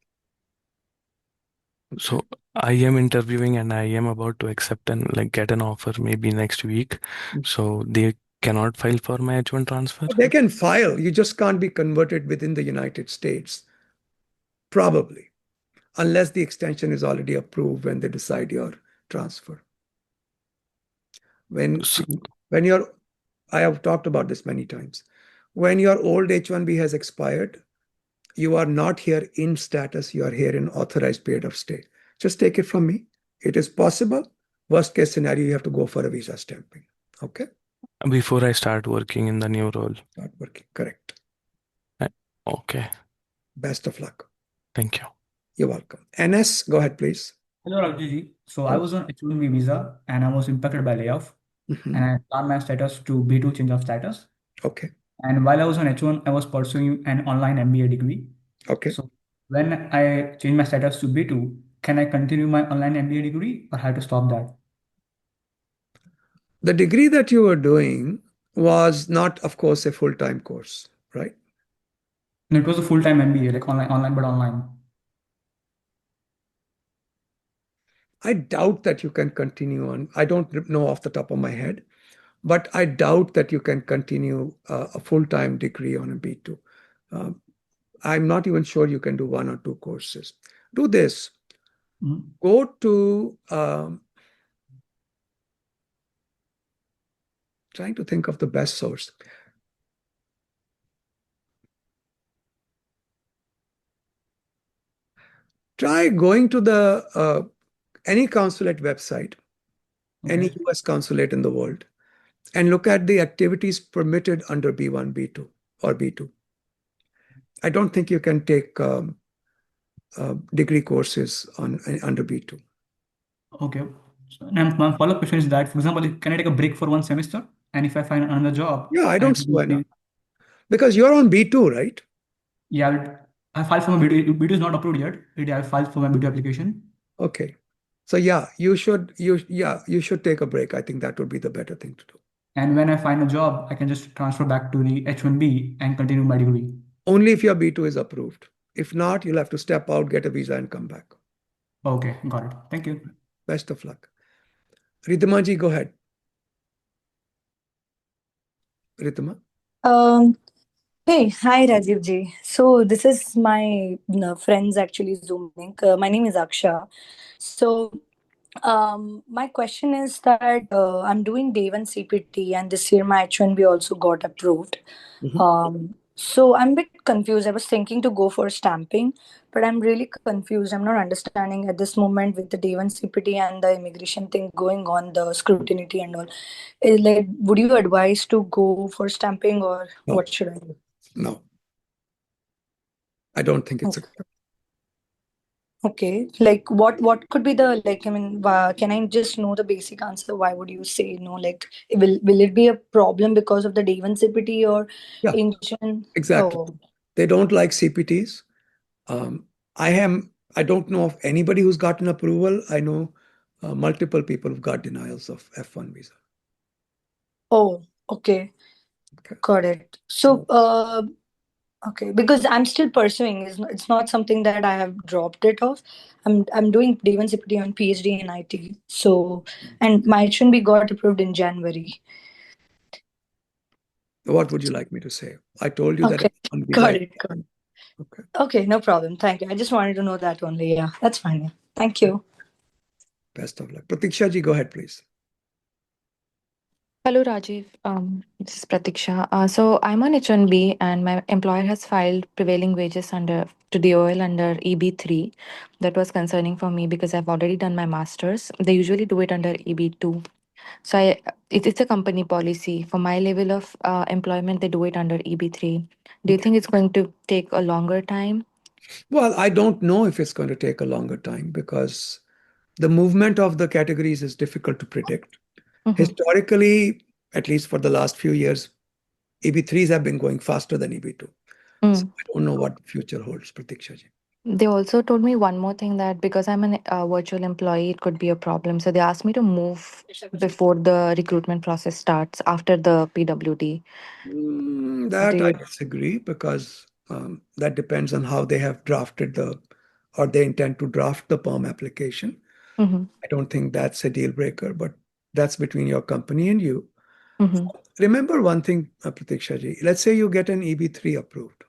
So I am interviewing and I am about to accept and like get an offer maybe next week. So they cannot file for my H1 transfer? They can file. You just can't be converted within the United States. Probably. Unless the extension is already approved when they decide your transfer. When you're, I have talked about this many times. When your old H1B has expired, you are not here in status, you are here in authorized period of stay. Just take it from me. It is possible. Worst case scenario, you have to go for a visa stamping. Okay? Before I start working in the new role. Start working. Correct. Okay. Best of luck. Thank you. You're welcome. NS, go ahead, please. Hello, Rajiv. So I was on H1B visa and I was impacted by layoff, and I changed my status to B2 change of status. Okay. And while I was on H1, I was pursuing an online MBA degree. Okay. So when I changed my status to B2, can I continue my online MBA degree or have to stop that? The degree that you were doing was not, of course, a full-time course, right? No, it was a full-time MBA, like online, but online. I doubt that you can continue on. I don't know off the top of my head, but I doubt that you can continue a full-time degree on a B2. I'm not even sure you can do 1 or 2 courses. Do this. Go to, trying to think of the best source. Try going to the any consulate website, any US consulate in the world, and look at the activities permitted under B1, B2, or B2. I don't think you can take degree courses under B2. Okay. And my follow-up question is that, for example, can I take a break for 1 semester? And if I find another job, Yeah, I don't see why not. Because you're on B2, right? Yeah, I filed for my B2. B2 is not approved yet. I filed for my B2 application. Okay. So yeah, you should take a break. I think that would be the better thing to do. And when I find a job, I can just transfer back to the H1B and continue my degree. Only if your B2 is approved. If not, you'll have to step out, get a visa, and come back. Okay, got it. Thank you. Best of luck. Ridhima ji, go ahead. Ridhima? Hey, hi Rajiv ji. So this is my friends actually Zoom link. My name is Aksha. So my question is that I'm doing day one CPT and this year my H1B also got approved. So I'm a bit confused. I was thinking to go for stamping, but I'm really confused. I'm not understanding at this moment with the day one CPT and the immigration thing going on, the scrutiny and all. Like, would you advise to go for stamping or what should I do? No. I don't think it's Okay. Like what could be the, like, I mean, can I just know the basic answer? Why would you say no? Like, will it be a problem because of the day one CPT or ancient? Exactly. Oh. They don't like CPTs. I don't know of anybody who's gotten approval. I know multiple people who've got denials of F1 visa. Oh, okay. Got it. So, okay, because I'm still pursuing. It's not something that I have dropped it off. I'm doing day one CPT on PhD in IT. So, and my H1B got approved in January. What would you like me to say? I told you that F1 visa. Got it. Okay, no problem. Thank you. I just wanted to know that only. Yeah, that's fine. Yeah. Thank you. Best of luck. Pratiksha ji, go ahead, please. Hello, Rajiv. This is Pratiksha. So I'm on H1B and my employer has filed prevailing wages to DOL under EB3. That was concerning for me because I've already done my master's. They usually do it under EB2. So it's a company policy. For my level of employment, they do it under EB3. Do you think it's going to take a longer time? Well, I don't know if it's going to take a longer time because the movement of the categories is difficult to predict. Historically, at least for the last few years, EB3s have been going faster than EB2. So I don't know what future holds, Pratiksha ji. They also told me one more thing, that because I'm a virtual employee, it could be a problem. So they asked me to move before the recruitment process starts after the PWD. That I disagree because that depends on how they have drafted or they intend to draft the PERM application. I don't think that's a deal breaker, but that's between your company and you. Remember one thing, Pratiksha ji. Let's say you get an EB3 approved.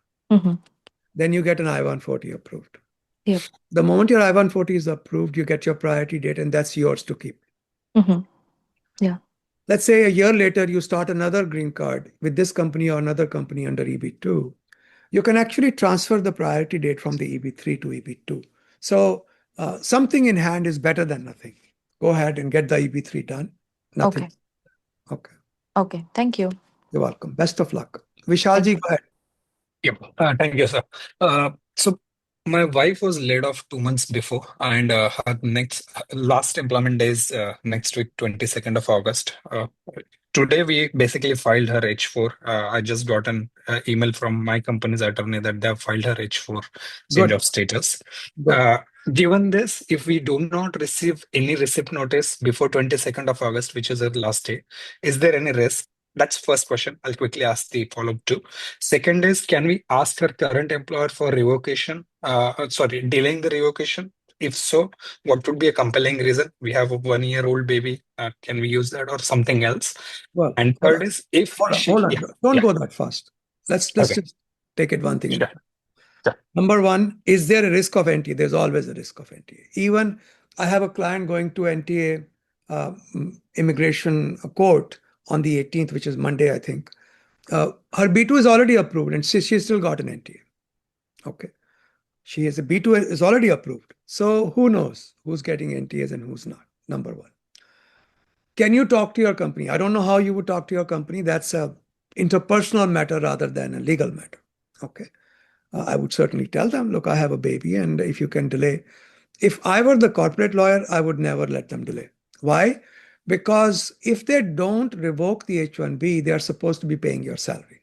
Then you get an I-140 approved. Yep. The moment your I-140 is approved, you get your priority date and that's yours to keep. Yeah. Let's say a year later, you start another green card with this company or another company under EB2. You can actually transfer the priority date from the EB3 to EB2. So Something in hand is better than nothing. Go ahead and get the EB3 done. Nothing. Okay. Okay. Okay. Thank you. You're welcome. Best of luck. Vishalji, go ahead. Yep. Thank you, sir. So my wife was laid off 2 months before, and her last employment day is next week, 22nd of August. Today we basically filed her H4. I just got an email from my company's attorney that they have filed her H4 change Good. of status. Good. Given this, if we do not receive any receipt notice before 22nd of August, which is her last day, is there any risk? That's first question. I'll quickly ask the follow-up too. Second is, can we ask her current employer for revocation? Delaying the revocation? If so, what would be a compelling reason? We have a 1-year-old baby. Can we use that or something else? Well, And third is, if hold on. yeah, Don't yeah. go that fast. Let's Okay. just take it one thing at a Sure. time. Sure. Number one, is there a risk of NTA? There's always a risk of NTA. Even I have a client going to NTA immigration court on the 18th, which is Monday, I think. Her B2 is already approved and she's still got an NTA. Okay. She has a B2 is already approved. So who knows who's getting NTAs and who's not, number one. Can you talk to your company? I don't know how you would talk to your company. That's a interpersonal matter rather than a legal matter. Okay. I would certainly tell them, look, I have a baby, and if you can delay. If I were the corporate lawyer, I would never let them delay. Why? Because if they don't revoke the H1B, they are supposed to be paying your salary.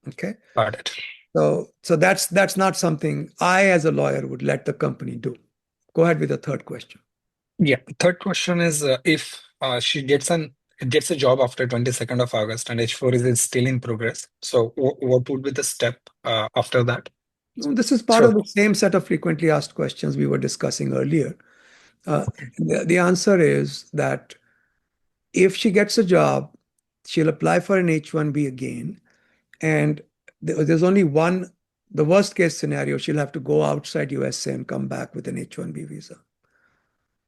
Okay. Got it. So that's not something I, as a lawyer, would let the company do. Go ahead with the third question. Yeah. Third question is, if she gets a job after 22nd of August and H4 is still in progress. So what would be the step after that? This is part of the same set of frequently asked questions we were discussing earlier. The answer is that if she gets a job, she'll apply for an H1B again. And there's only one, the worst case scenario, she'll have to go outside USA and come back with an H1B visa.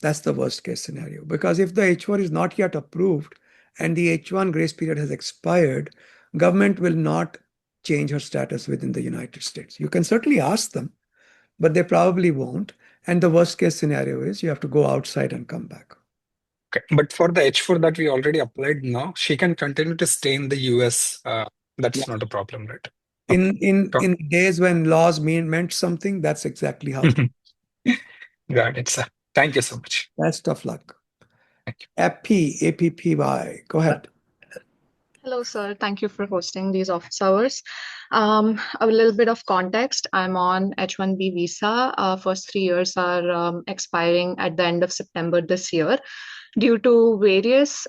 That's the worst case scenario. Because if the H4 is not yet approved and the H1 grace period has expired, government will not change her status within the United States. You can certainly ask them, but they probably won't. And the worst case scenario is you have to go outside and come back. Okay. But for the H4 that we already applied now, she can continue to stay in the US. That's not a problem, right? In days when laws meant something, that's exactly how it is. Got it, sir. Thank you so much. Best of luck. Thank you. APPY. Go ahead. Hello, sir. Thank you for hosting these office hours. A little bit of context. I'm on H1B visa. First 3 years are expiring at the end of September this year. Due to various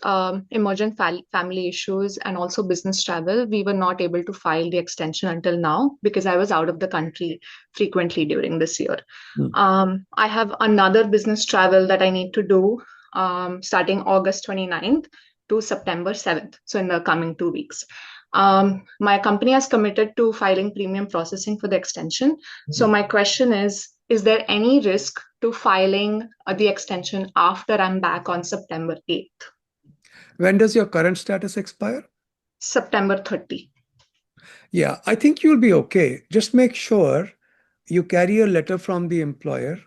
emergent family issues and also business travel, we were not able to file the extension until now because I was out of the country frequently during this year. I have another business travel that I need to do starting August 29th to September 7th, so in the coming 2 weeks. My company has committed to filing premium processing for the extension. So my question is there any risk to filing the extension after I'm back on September 8th? When does your current status expire? September 30. Yeah, I think you'll be okay. Just make sure you carry a letter from the employer.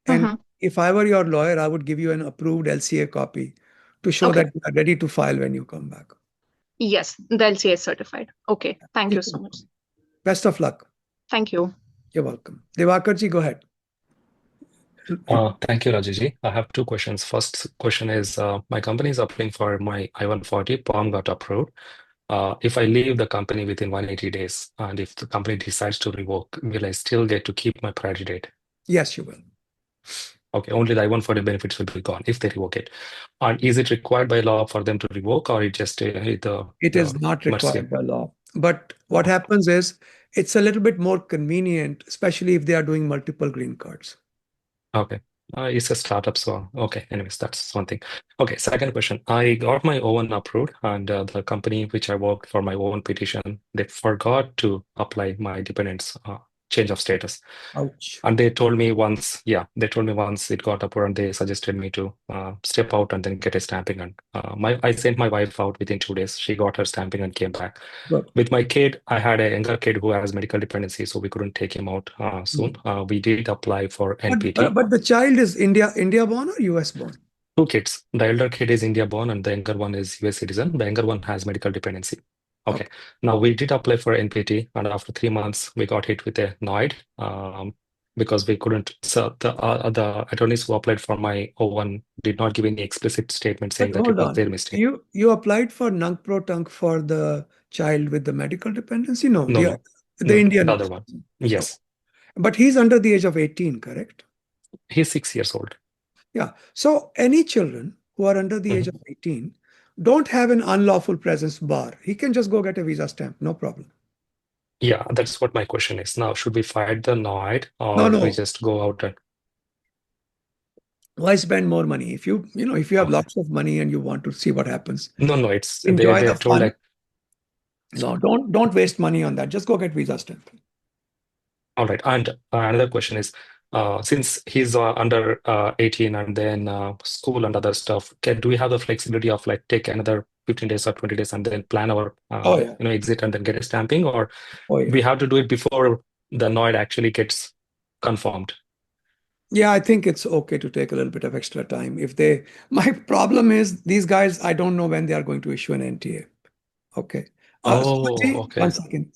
And if I were your lawyer, I would give you an approved LCA copy to show that you are ready to file when you come back. Yes, the LCA is certified. Okay, thank you so much. Best of luck. Thank you. You're welcome. Devakarji, go ahead. Thank you, Rajiv. I have two questions. First question is, my company is applying for my I-140, POM got approved. If I leave the company within 180 days, and if the company decides to revoke, will I still get to keep my priority date? Yes, you will. Okay, only the I-140 benefits will be gone if they revoke it. And is it required by law for them to revoke, or it just It is not required by law. But what happens is it's a little bit more convenient, especially if they are doing multiple green cards. Okay. It's a startup, so okay. Anyways, that's one thing. Okay, second question. I got my O1 approved, and the company which I worked for my O1 petition, they forgot to apply my dependents change of status. Ouch. And they told me once it got approved, and they suggested me to step out and then get a stamping. And I sent my wife out within 2 days. She got her stamping and came back. Good. With my kid, I had a younger kid who has medical dependency, so we couldn't take him out soon. We did apply for NPT. But the child is India born or US born? 2 kids. The elder kid is India born, and the younger one is US citizen. The younger one has medical dependency. Okay. Now we did apply for NPT, and after 3 months, we got hit with a NOID because we couldn't. So the attorneys who applied for my O1 did not give any explicit statement saying that it was their mistake. You applied for Nunk Pro Tunk for the child with the medical dependency? No, No, the Indian. the other one. Yes. But he's under the age of 18, correct? He's 6 years old. Yeah. So any children who are under the age of 18 don't have an unlawful presence bar. He can just go get a visa stamp, no problem. Yeah, that's what my question is. Now, should we fight the NOID or No. we just go out and... Why spend more money? If you have lots of money and you want to see what happens. No, it's enjoy they the told fun. like... No, don't waste money on that. Just go get visa stamp. All right. And another question is, since he's under 18 and then school and other stuff, do we have the flexibility of like take another 15 days or 20 days and then plan our exit and then get a stamping, or we have to do it before the NOID actually gets confirmed? Yeah, I think it's okay to take a little bit of extra time. My problem is these guys, I don't know when they are going to issue an NTA. Okay. Sumanji, okay. 1 second.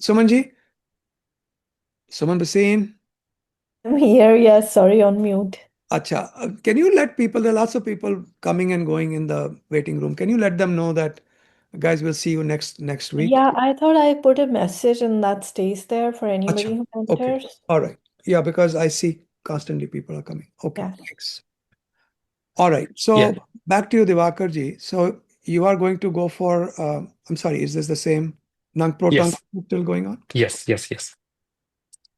Suman Basin. I'm here, yes, sorry, on mute. Acha, can you let people, there are lots of people coming and going in the waiting room. Can you let them know that, guys, we'll see you next week? Yeah, I thought I put a message and that stays there for anybody who enters. Okay. All right. Yeah, because I see constantly people are coming. Okay, thanks. All right. So back to you, Diwakar ji. So you are going to go for, I'm sorry, is this the same Nunk Pro Tunk still going on? Yes.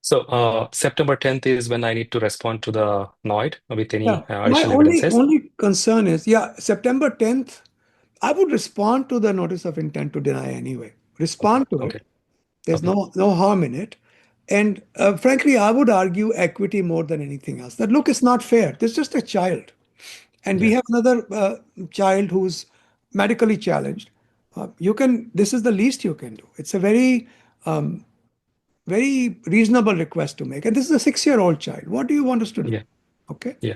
So September 10th is when I need to respond to the NOID with any additional evidences. My only concern is, September 10th, I would respond to the notice of intent to deny anyway. Respond to it. There's no harm in it. And frankly, I would argue equity more than anything else. That, look, it's not fair. There's just a child. And we have another child who's medically challenged. This is the least you can do. It's a very reasonable request to make. And this is a 6-year-old child. What do you want us to do? Yeah. Okay. Yeah.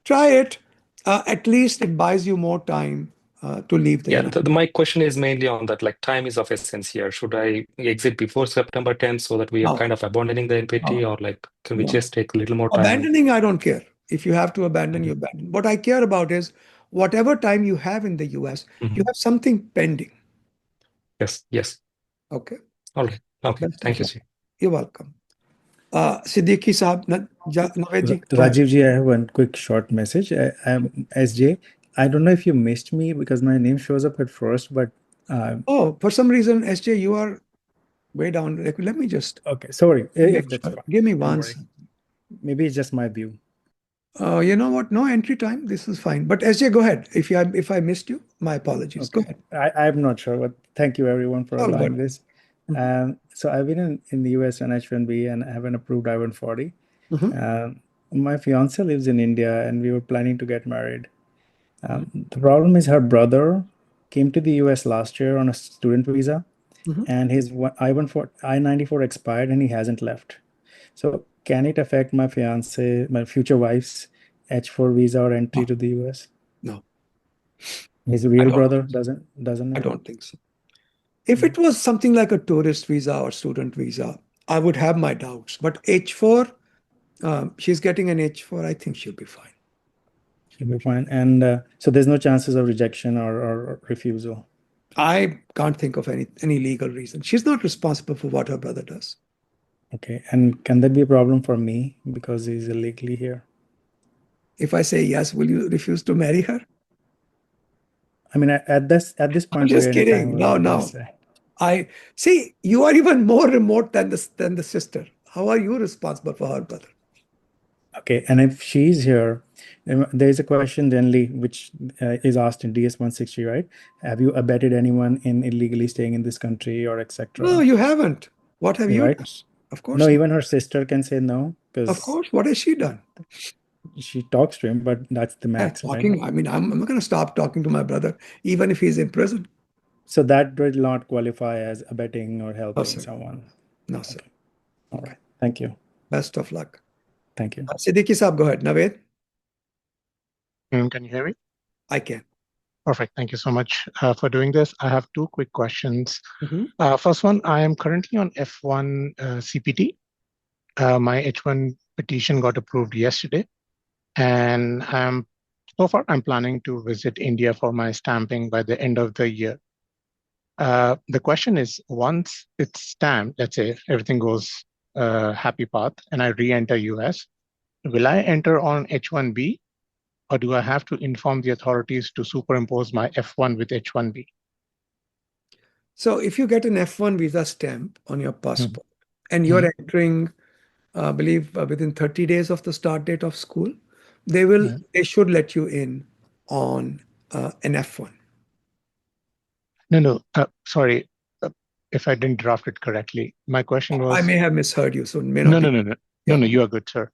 Try it. At least it buys you more time to leave the United. My question is mainly on that, like, time is of essence here. Should I exit before September 10th so that we are kind of abandoning the NPT, or like, can we just take a little more time? Abandoning, I don't care. If you have to abandon, you abandon. What I care about is whatever time you have in the US, you have something pending. Yes. Okay. All right. Okay. Thank you, sir. You're welcome. Siddiqui Saab, Rajiv ji, I have one quick short message. I'm SJ. I don't know if you missed me because my name shows up at first, but for some reason, SJ, you are way down. Let me just. Okay, sorry. If that's fine. Give me one second. Maybe it's just my view. You know what? No entry time. This is fine. But SJ, go ahead. If I missed you, my apologies. Okay. Go ahead. I'm not sure, but thank you everyone for allowing this. So I've been in the US on H1B and I have an approved I-140. My fiance lives in India and we were planning to get married. The problem is her brother came to the US last year on a student visa and his I-94 expired and he hasn't left. So can it affect my future wife's H4 visa or entry to the US? No. His real brother doesn't know? I don't think so. If it was something like a tourist visa or student visa, I would have my doubts. But H4, she's getting an H4, I think she'll be fine. She'll be fine. And so there's no chances of rejection or refusal? I can't think of any legal reason. She's not responsible for what her brother does. Okay. And can that be a problem for me because he's illegally here? If I say yes, will you refuse to marry her? I mean, at this point, I'm just kidding. No. I see you are even more remote than the sister. How are you responsible for her brother? Okay, and if she's here, there is a question generally which is asked in DS 160, right? Have you abetted anyone in illegally staying in this country or etc.? No, you haven't. What have you done? Of course No, not. even her sister can say no Of because course. What has she done? she talks to him, but that's the max, right? Talking. I mean, I'm not going to stop talking to my brother, even if he's in prison. So that will not qualify as abetting or helping sir. someone. No, sir. All right. Thank you. Best of luck. Thank you. Siddiqui Saab, go ahead. Naved? Can you hear me? I can. Perfect. Thank you so much for doing this. I have two quick questions. Mhm. First one, I am currently on F1 CPT. My H1 petition got approved yesterday, and so far I'm planning to visit India for my stamping by the end of the year. The question is, once it's stamped, let's say everything goes happy path, and I re-enter US, will I enter on H1B, or do I have to inform the authorities to superimpose my F1 with H1B? So if you get an F1 visa stamp on your passport and you're entering, I believe within 30 days of the start date of school, they should let you in on an F1. No, sorry if I didn't draft it correctly. My question was... I may have misheard you, so it may not be. No, you are good, sir.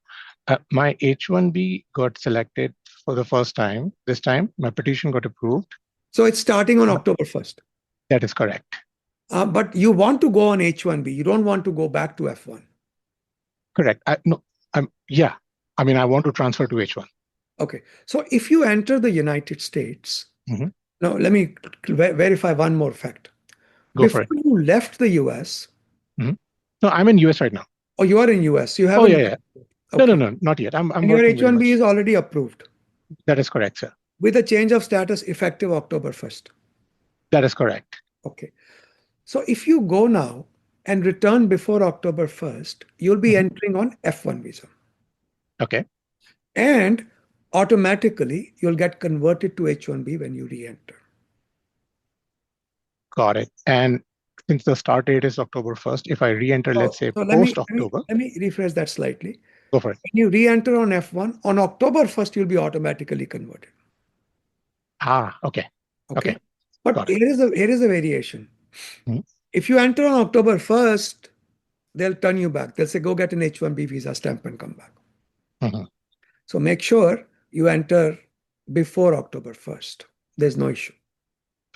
My H1B got selected for the first time. This time, my petition got approved. So it's starting on October 1st. That is correct. But you want to go on H1B. You don't want to go back to F1. Correct. I mean, I want to transfer to H1. Okay. So if you enter the United States, now let me verify one more fact. Before you left the US. No, I'm in US right now. Oh, you are in US. You haven't. Oh, yeah. Okay. No, not yet. I'm and your H1B is already approved. That is correct, sir. With a change of status effective October 1st. That is correct. Okay. So if you go now and return before October 1st, you'll be entering on F1 visa. Okay. And automatically, you'll get converted to H1B when you re-enter. Got it. And since the start date is October 1st, if I re-enter, let's say post-October. Let me rephrase that slightly. Go for it. When you re-enter on F1, on October 1st, you'll be automatically converted. Okay. But here is a variation. If you enter on October 1st, they'll turn you back. They'll say, go get an H1B visa stamp and come back. So make sure you enter before October 1st. There's no issue.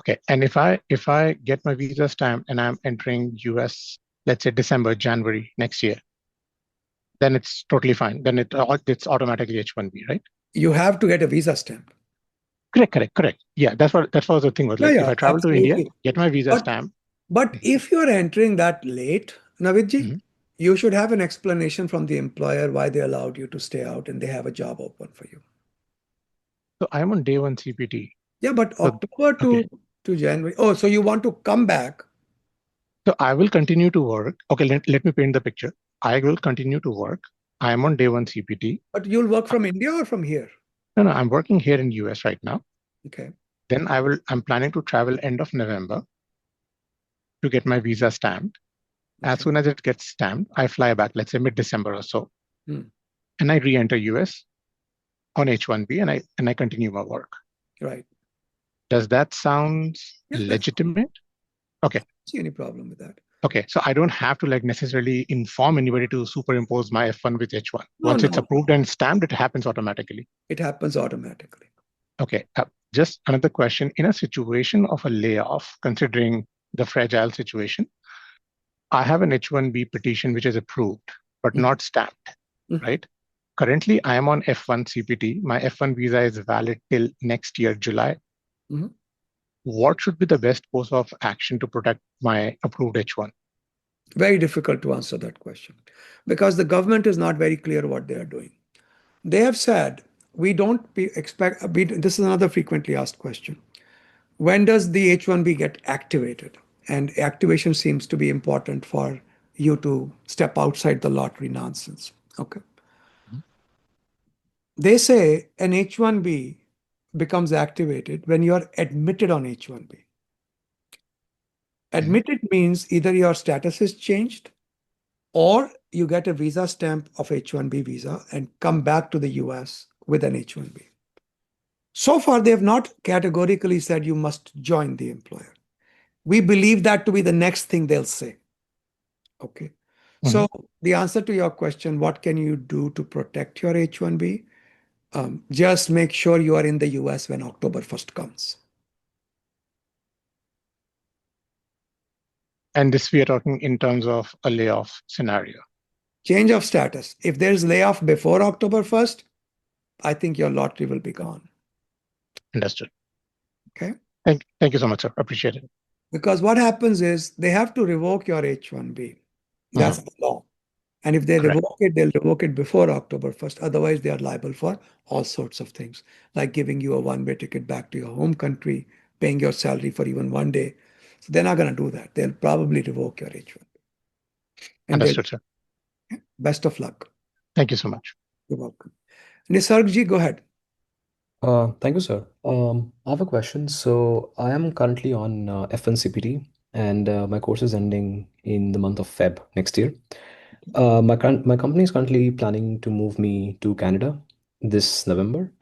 Okay. And if I get my visa stamp and I'm entering US, let's say December, January next year, then it's totally fine. Then it's automatically H1B, right? You have to get a visa stamp. Correct. Yeah, that's what the thing was. Like, if I travel to India, get my visa stamp. But if you're entering that late, Navidji, you should have an explanation from the employer why they allowed you to stay out and they have a job open for you. So I'm on day one CPT. Yeah, but October to January. Oh, so you want to come back? So I will continue to work. Okay, let me paint the picture. I will continue to work. I am on day one CPT. But you'll work from India or from here? No, I'm working here in US right now. Okay. Then I'm planning to travel end of November to get my visa stamped. As soon as it gets stamped, I fly back, let's say mid-December or so. And I re-enter US on H1B and I continue my work. Right. Does that sound legitimate? Okay. I don't see any problem with that. Okay, so I don't have to necessarily inform anybody to superimpose my F1 with H1. Once it's approved and stamped, it happens automatically. It happens automatically. Okay, just another question. In a situation of a layoff, considering the fragile situation, I have an H1B petition which is approved, but not stamped, right? Currently, I am on F1 CPT. My F1 visa is valid till next year, July. What should be the best course of action to protect my approved H1? Very difficult to answer that question because the government is not very clear what they are doing. They have said, we don't expect, this is another frequently asked question. When does the H1B get activated? And activation seems to be important for you to step outside the lottery nonsense. Okay. They say an H1B becomes activated when you are admitted on H1B. Admitted means either your status is changed or you get a visa stamp of H1B visa and come back to the US with an H1B. So far, they have not categorically said you must join the employer. We believe that to be the next thing they'll say. Okay. So the answer to your question, what can you do to protect your H-1B? Just make sure you are in the US when October 1st comes. And this we are talking in terms of a layoff scenario. Change of status. If there's layoff before October 1st, I think your lottery will be gone. Understood. Okay. Thank you so much, sir. Appreciate it. Because what happens is they have to revoke your H-1B. That's the law. And if they revoke it, they'll revoke it before October 1st. Otherwise, they are liable for all sorts of things, like giving you a one-way ticket back to your home country, paying your salary for even one day. So they're not going to do that. They'll probably revoke your H-1B. Understood, sir. Best of luck. Thank you so much. You're welcome. Nisargji, go ahead. Thank you, sir. I have a question. So I am currently on F1 CPT, and my course is ending in the month of Feb next year. My company is currently planning to move me to Canada this November.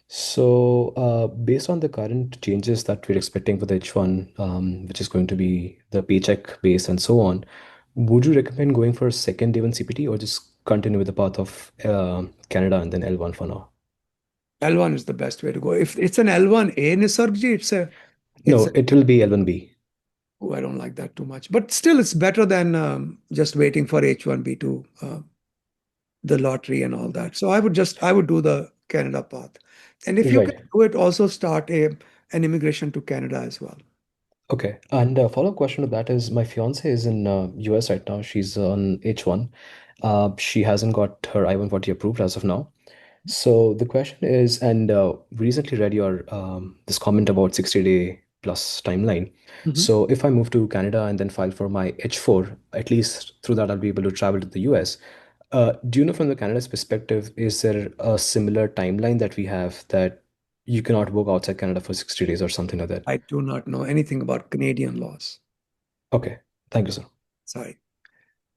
So based on the current changes that we're expecting for the H1, which is going to be the paycheck base and so on, would you recommend going for a second A1 CPT or just continue with the path of Canada and then L1 for now? L1 is the best way to go. If it's an L1A, Nisargji, it will be L1B. Oh, I don't like that too much. But still, it's better than just waiting for H1B to the lottery and all that. So I would do the Canada path. And if you can do it, also start an immigration to Canada as well. Okay. And a follow-up question to that is my fiance is in US right now. She's on H1. She hasn't got her I-140 approved as of now. So the question is, and we recently read your this comment about 60-day plus timeline. So if I move to Canada and then file for my H4, at least through that I'll be able to travel to the US. Do you know from the Canada's perspective, is there a similar timeline that we have that you cannot work outside Canada for 60 days or something like that? I do not know anything about Canadian laws. Okay. Thank you, sir. Sorry.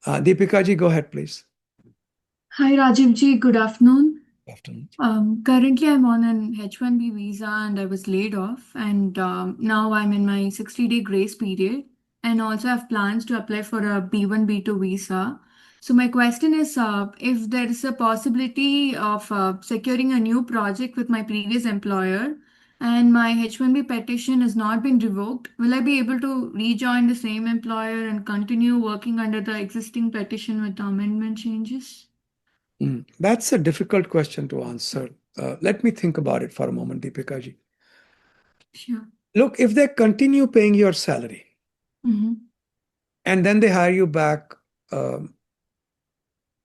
Deepika ji, go ahead, please. Hi, Rajiv ji. Good afternoon. Good afternoon. Currently, I'm on an H1B visa and I was laid off. And now I'm in my 60-day grace period. And also have plans to apply for a B1, B2 visa. So my question is, if there is a possibility of securing a new project with my previous employer and my H1B petition has not been revoked, will I be able to rejoin the same employer and continue working under the existing petition with the amendment changes? That's a difficult question to answer. Let me think about it for a moment, Deepika ji. Sure. Look, if they continue paying your salary and then they hire you back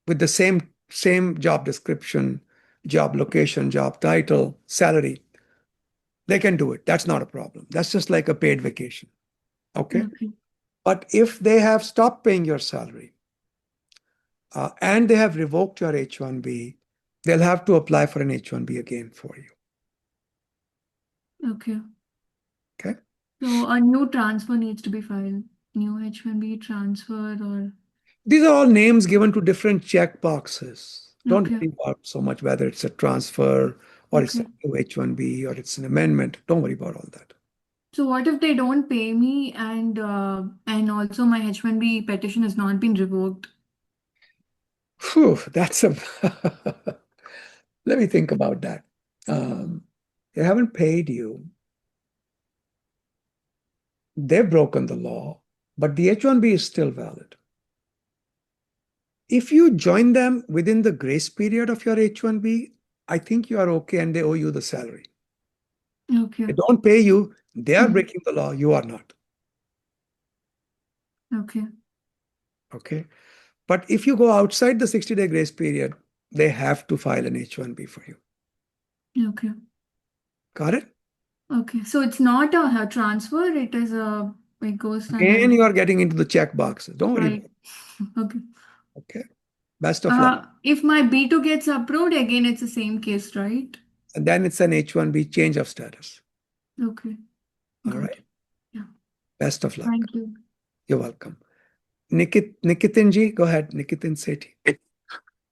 with the same job description, job location, job title, salary, they can do it. That's not a problem. That's just like a paid vacation. Okay? But if they have stopped paying your salary and they have revoked your H1B, they'll have to apply for an H1B again for you. Okay. Okay. So a new transfer needs to be filed. New H1B transfer or... These are all names given to different check boxes. Don't Okay. worry about so much whether it's a transfer or it's a new H1B or it's an amendment. Don't worry about all that. So what if they don't pay me and also my H1B petition has not been revoked? Phew, that's a... Let me think about that. They haven't paid you. They've broken the law, but the H1B is still valid. If you join them within the grace period of your H1B, I think you are okay and they owe you the salary. Okay. They don't pay you, they are breaking the law, you are not. Okay. Okay. But if you go outside the 60-day grace period, they have to file an H1B for you. Okay. Got it? Okay. So it's not a transfer, it is a... It goes And you are getting into the check boxes. Don't worry about Right. Okay. it. Okay. Best of luck. If my B2 gets approved, again, it's the same case, right? And then it's an H1B change of status. Okay. All right. Yeah. Best of luck. Thank you. You're welcome. Nikitin ji, go ahead. Nikitin Sethi.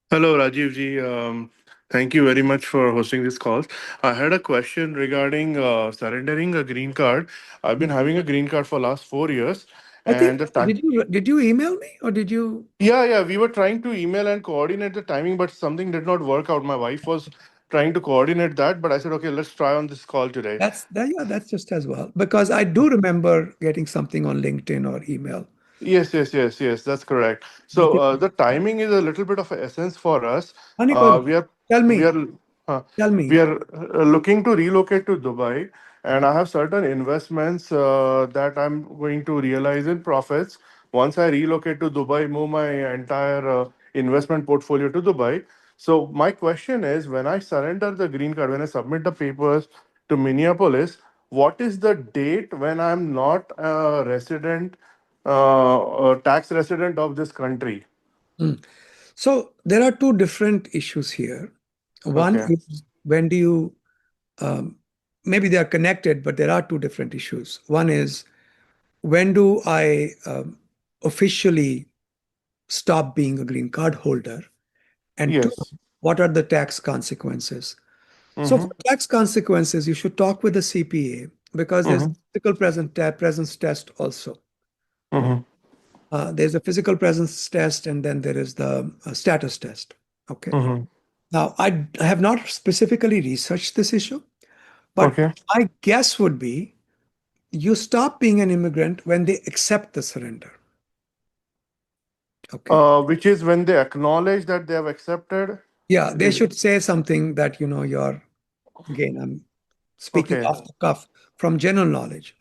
Hello, Rajiv ji. Thank you very much for hosting this call. I had a question regarding surrendering a green card. I've been having a green card for last 4 years, I And think the time. did you email me or did you? Yeah, we were trying to email and coordinate the timing, but something did not work out. My wife was trying to coordinate that, but I said, okay, let's try on this call today. Yeah, that's just as well. Because I do remember getting something on LinkedIn or email. Yes, that's correct. So the timing is a little bit of an essence for us. Honeycomb, We are tell we me, are tell we me. are looking to relocate to Dubai, and I have certain investments that I'm going to realize in profits once I relocate to Dubai, move my entire investment portfolio to Dubai. So my question is, when I surrender the green card, when I submit the papers to Minneapolis, what is the date when I'm not a resident, a tax resident of this country? Mm. So there are two different issues here. One Okay. is when do you, maybe they are connected, but there are two different issues. One is when do I officially stop being a green card holder? And two, Yes. what are the tax consequences? So for Mm-hmm. tax consequences, you should talk with the CPA because there's a Mm-hmm. physical presence test also. Mm-hmm. There's a physical presence test and then there is the status test. Okay. Mm-hmm. Now, I have not specifically researched this issue, but Okay. my guess would be you stop being an immigrant when they accept the surrender. Okay. Which is when they acknowledge that they have accepted. Yeah, they Is should say something that, you're, again, I'm speaking okay. off the cuff from general knowledge.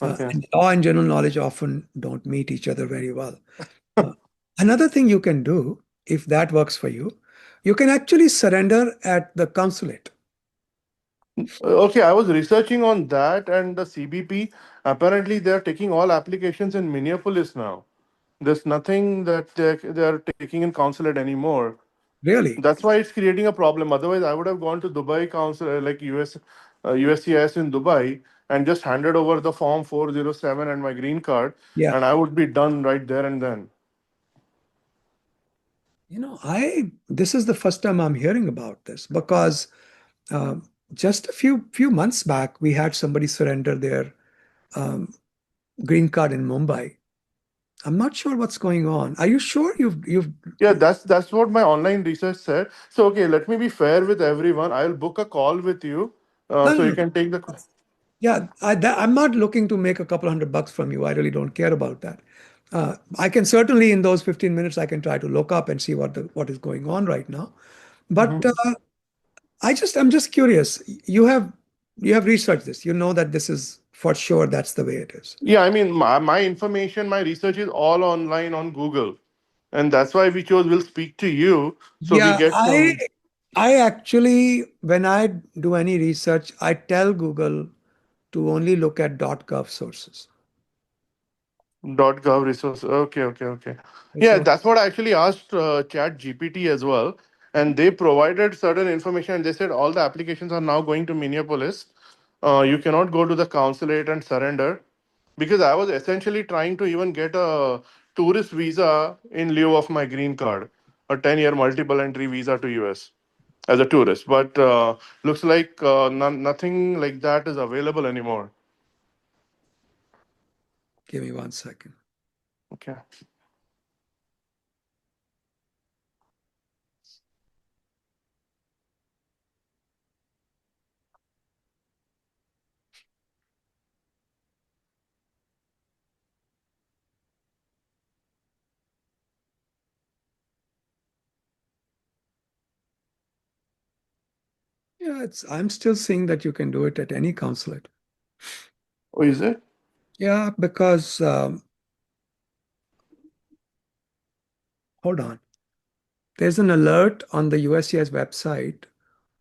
Okay. And law and general knowledge often don't meet each other very well. Another thing you can do, if that works for you, you can actually surrender at the consulate. Okay, I was researching on that and the CBP. Apparently, they are taking all applications in Minneapolis now. There's nothing that they are taking in consulate anymore. Really? That's why it's creating a problem. Otherwise, I would have gone to Dubai Council, like USCIS in Dubai, and just handed over the form 407 and my green card, Yeah. and I would be done right there and then. This is the first time I'm hearing about this because just a few months back, we had somebody surrender their um, green card in Mumbai. I'm not sure what's going on. Are you sure you've? Yeah, that's what my online research said. So okay, let me be fair with everyone. I'll book a call with you, No, so no, you no. can take the. Yeah, I'm not looking to make a couple $100 from you. I really don't care about that. I can certainly, in those 15 minutes, I can try to look up and see what is going on right now. But Mhm. I'm just curious. You have researched this. You know that this is for sure. That's the way it is. Yeah, I mean, my information, my research is all online on Google, and that's why we chose we'll speak to you so we Yeah, get I some I actually, when I do any research, I tell Google to only look at .gov sources. .gov resource. Okay. Yeah, So that's what I actually asked Chat GPT as well, and they provided certain information. And they said all the applications are now going to Minneapolis. You cannot go to the consulate and surrender because I was essentially trying to even get a tourist visa in lieu of my green card, a 10-year multiple entry visa to US as a tourist. But looks like nothing like that is available anymore. give me 1 second. Okay. Yeah, I'm still seeing that you can do it at any consulate. Oh, is it? Yeah, because hold on. There's an alert on the USCIS website.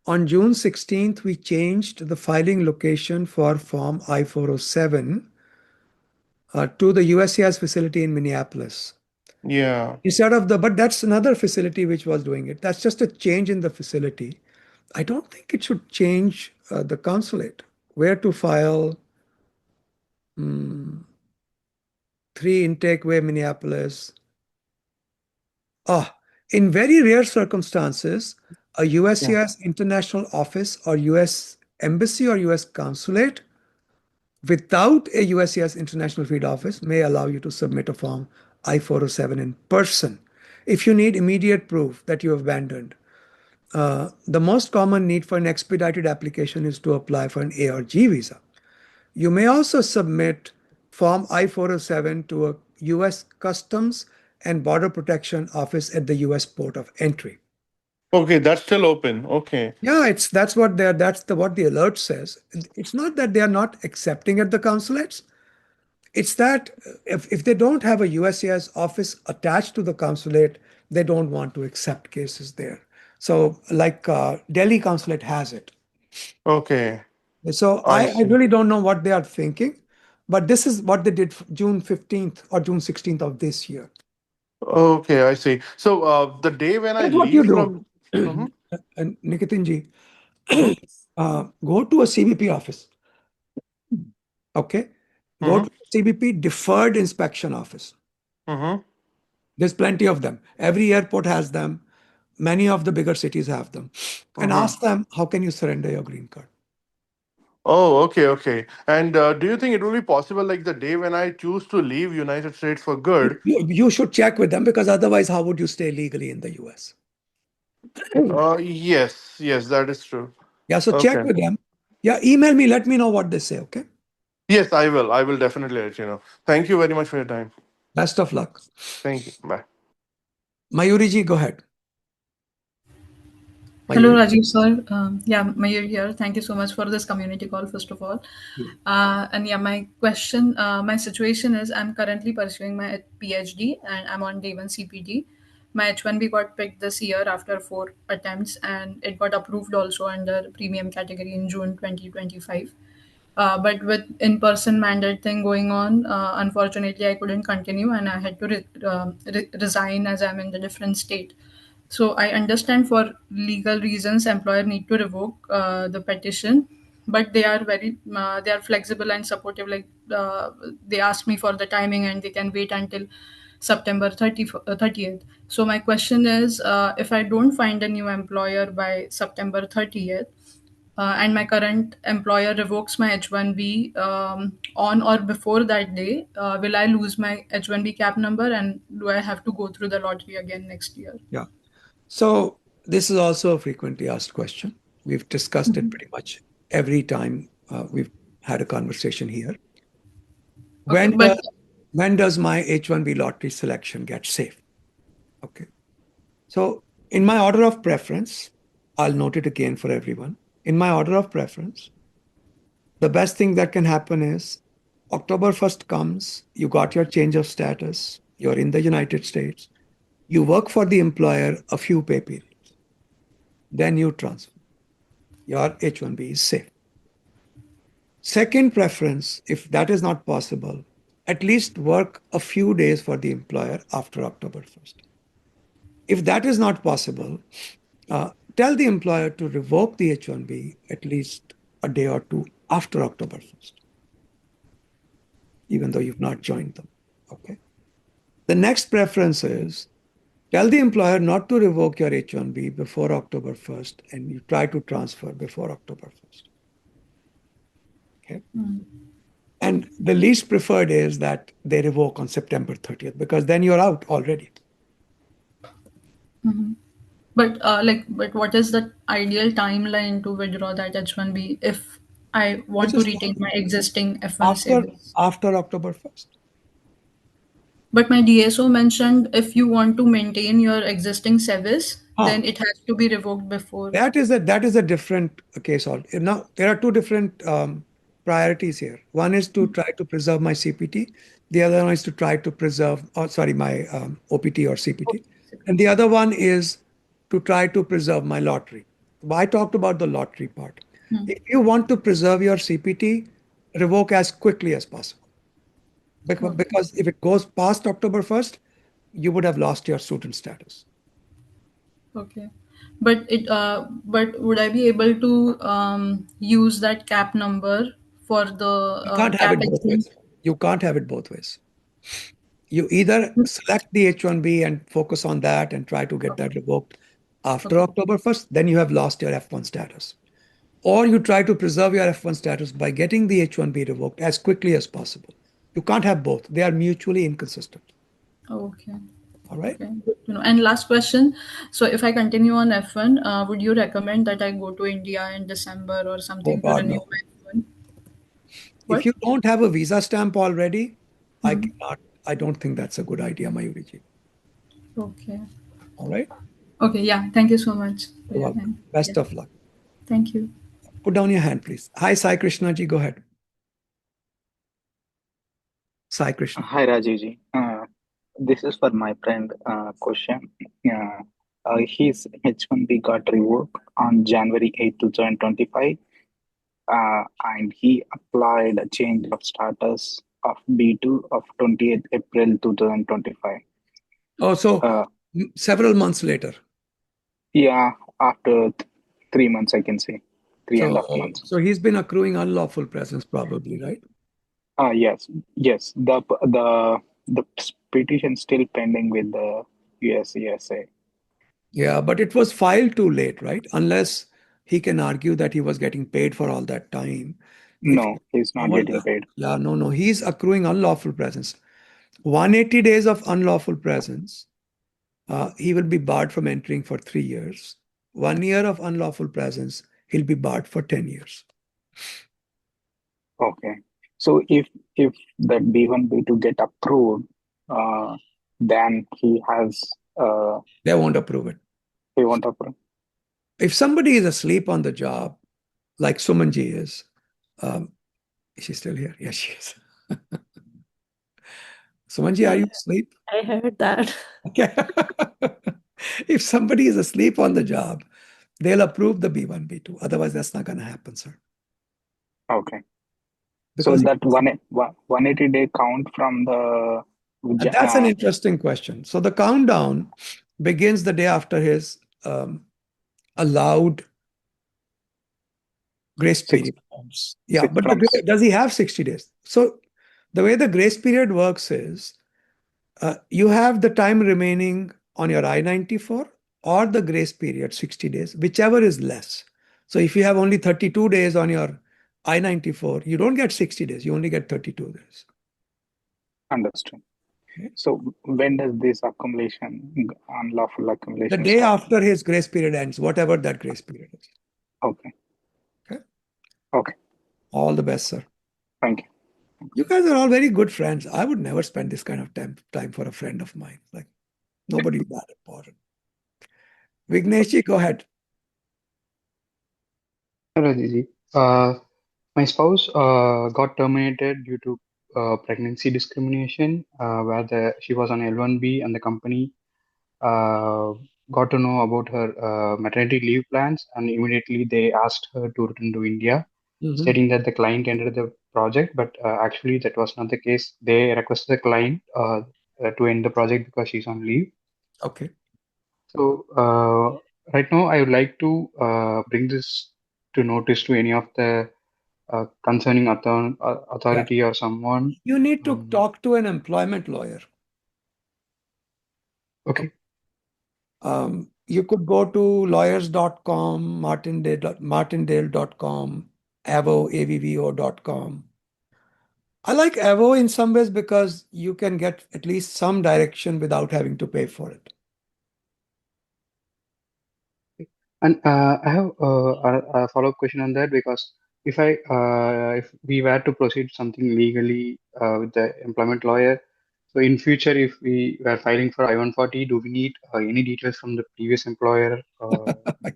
On June 16th, we changed the filing location for Form I-407 to the USCIS facility in Minneapolis. Yeah. But that's another facility which was doing it. That's just a change in the facility. I don't think it should change the consulate. Where to file? 3 Intake Way, Minneapolis. In very rare circumstances, a Yeah. USCIS international office or US embassy or US consulate without a USCIS International Field Office may allow you to submit a form I-407 in person if you need immediate proof that you have abandoned. The most common need for an expedited application is to apply for an ARG visa. You may also submit Form I-407 to a U.S. Customs and Border Protection Office at the U.S. Port of Entry. Okay, that's still open. Okay. Yeah, that's what what the alert says. It's not that they are not accepting at the consulates. It's that if they don't have a USCIS office attached to the consulate, they don't want to accept cases there. So, like Delhi consulate has it. Okay. So I I see. really don't know what they are thinking, but this is what they did June 15th or June 16th of this year. Okay, I see. So the day when I Here's what you leave do, from Mhm, and Nikitinji, mhm, go to a CBP office. Okay, go mhm, to CBP deferred inspection office. mhm, There's plenty of them. Every airport has them. Many of the bigger cities have them. And mhm. ask them, how can you surrender your green card? Oh, okay, okay. And do you think it will be possible, like the day when I choose to leave United States for good? You should check with them because otherwise, how would you stay legally in the US? Yes, yes, that is true. Yeah, so check Okay. with them. Yeah, email me. Let me know what they say. Okay. Yes, I will. I will definitely let you know. Thank you very much for your time. Best of luck. Thank you. Bye. Mayuri ji, go ahead. Hello, Mayuri. Rajiv sir. Yeah, Mayur here. Thank you so much for this community call, first of all. And yeah, my question, my situation is I'm currently pursuing my PhD and I'm on day one CPT. My H1B got picked this year after 4 attempts and it got approved also under premium category in June 2025. But with in-person mandate thing going on, unfortunately, I couldn't continue and I had to resign as I'm in the different state. So I understand for legal reasons, employer need to revoke the petition, but they are flexible and supportive. Like they ask me for the timing and they can wait until September 30th. So my question is, if I don't find a new employer by September 30th, and my current employer revokes my H1B on or before that day, will I lose my H1B cap number and do I have to go through the lottery again next year? Yeah. So this is also a frequently asked question. We've discussed it Mhm. pretty much every time we've had a conversation here. Okay, When but does my H1B lottery selection get safe? Okay. So in my order of preference, I'll note it again for everyone. In my order of preference, the best thing that can happen is October 1st comes, you got your change of status, you're in the United States, you work for the employer a few pay periods, then you transfer. Your H1B is safe. Second preference, if that is not possible, at least work a few days for the employer after October 1st. If that is not possible, tell the employer to revoke the H1B at least a day or two after October 1st, even though you've not joined them. Okay. The next preference is tell the employer not to revoke your H1B before October 1st and you try to transfer before October 1st. Okay. And the least preferred is that they revoke on September 30th because then you're out already. Mhm. But what is the ideal timeline to withdraw that H1B if I I want to just retain told my you, existing F1 after savings? October 1st. But my DSO mentioned if you want to maintain your existing service, Huh. then it has to be revoked before. That is a different case. Now there are two different priorities here. One is to try to preserve my CPT. The other one is to try to preserve, my OPT or CPT. And the other one is to try to preserve my lottery. I talked about the lottery part. Hmm. If you want to preserve your CPT, revoke as quickly as possible. Okay. Because if it goes past October 1st, you would have lost your student status. Okay. But would I be able to use that cap number for the You can't have cap it both exchange? ways. You can't have it both ways. You either select the H1B and focus on that and try to get that revoked after Okay. October 1st, then you have lost your F1 status. or you try to preserve your F1 status by getting the H1B revoked as quickly as possible. You can't have both. They are mutually inconsistent. Okay. All right. Okay. Good to know. And last question. So if I continue on F1, would you recommend that I go to India in December or Oh something to God, renew no. my F1? If What? you don't have a visa stamp already, I Hmm. cannot. I don't think that's a good idea, Mayuri. Okay. All right. Okay. Yeah. Thank you so much for You're your welcome. time. Best Yeah. of luck. Thank you. Put down your hand, please. Hi, Sai Krishna ji. Go ahead. Sai Krishna. Hi Rajiv ji. This is for my friend question. His H1B got revoked on January 8th, 2025, and he applied a change of status of B2 of 28th April 2025. Oh, so several months later. Yeah, after 3 months, I can say, 3.5 months. So he's been accruing unlawful presence, probably, right? Yes, yes. The petition still pending with the USA. Yeah, but it was filed too late, right? Unless he can argue that he was getting paid for all that time. No, he's not getting paid. Yeah, no. He's accruing unlawful presence. 180 days of unlawful presence, he will be barred from entering for 3 years. 1 year of unlawful presence, he'll be barred for 10 years. Okay. So if that B1, B2 get approved, then he has They won't approve it. he won't approve. If somebody is asleep on the job, like Sumanji is she still here? Yes, she is. Sumanji, are you asleep? I heard that. Okay. If somebody is asleep on the job, they'll approve the B1, B2. Otherwise, that's not going to happen, sir. Okay. Because so that 180 day count from the that's an interesting question. So the countdown begins the day after his allowed grace period. Yeah, but does he have 60 days? So the way the grace period works is you have the time remaining on your I-94 or the grace period 60 days, whichever is less. So if you have only 32 days on your I-94, you don't get 60 days, you only get 32 days. Understood. Okay. So when does this unlawful The accumulation day start? after his grace period ends, whatever that grace period is. Okay. Okay. Okay. All the best, sir. Thank you. You guys are all very good friends. I would never spend this kind of time for a friend of mine. Like, nobody's that important. Vigneshji, go ahead. Rajiv, my spouse got terminated due to pregnancy discrimination, where she was on L1B and the company got to know about her maternity leave plans, and immediately they asked her to return to India, stating that the client ended the project, but actually that was not the case. They requested the client to end the project because she's on leave. Okay. So right now, I would like to bring this to notice to any of the concerning authority or someone. You need to talk to an employment lawyer. Okay. You could go to lawyers.com, martindale.com, avvo.com. I like Avo in some ways because you can get at least some direction without having to pay for it. And I have a follow-up question on that, because if we were to proceed something legally with the employment lawyer, so in future, if we were filing for I-140, do we need any details from the previous employer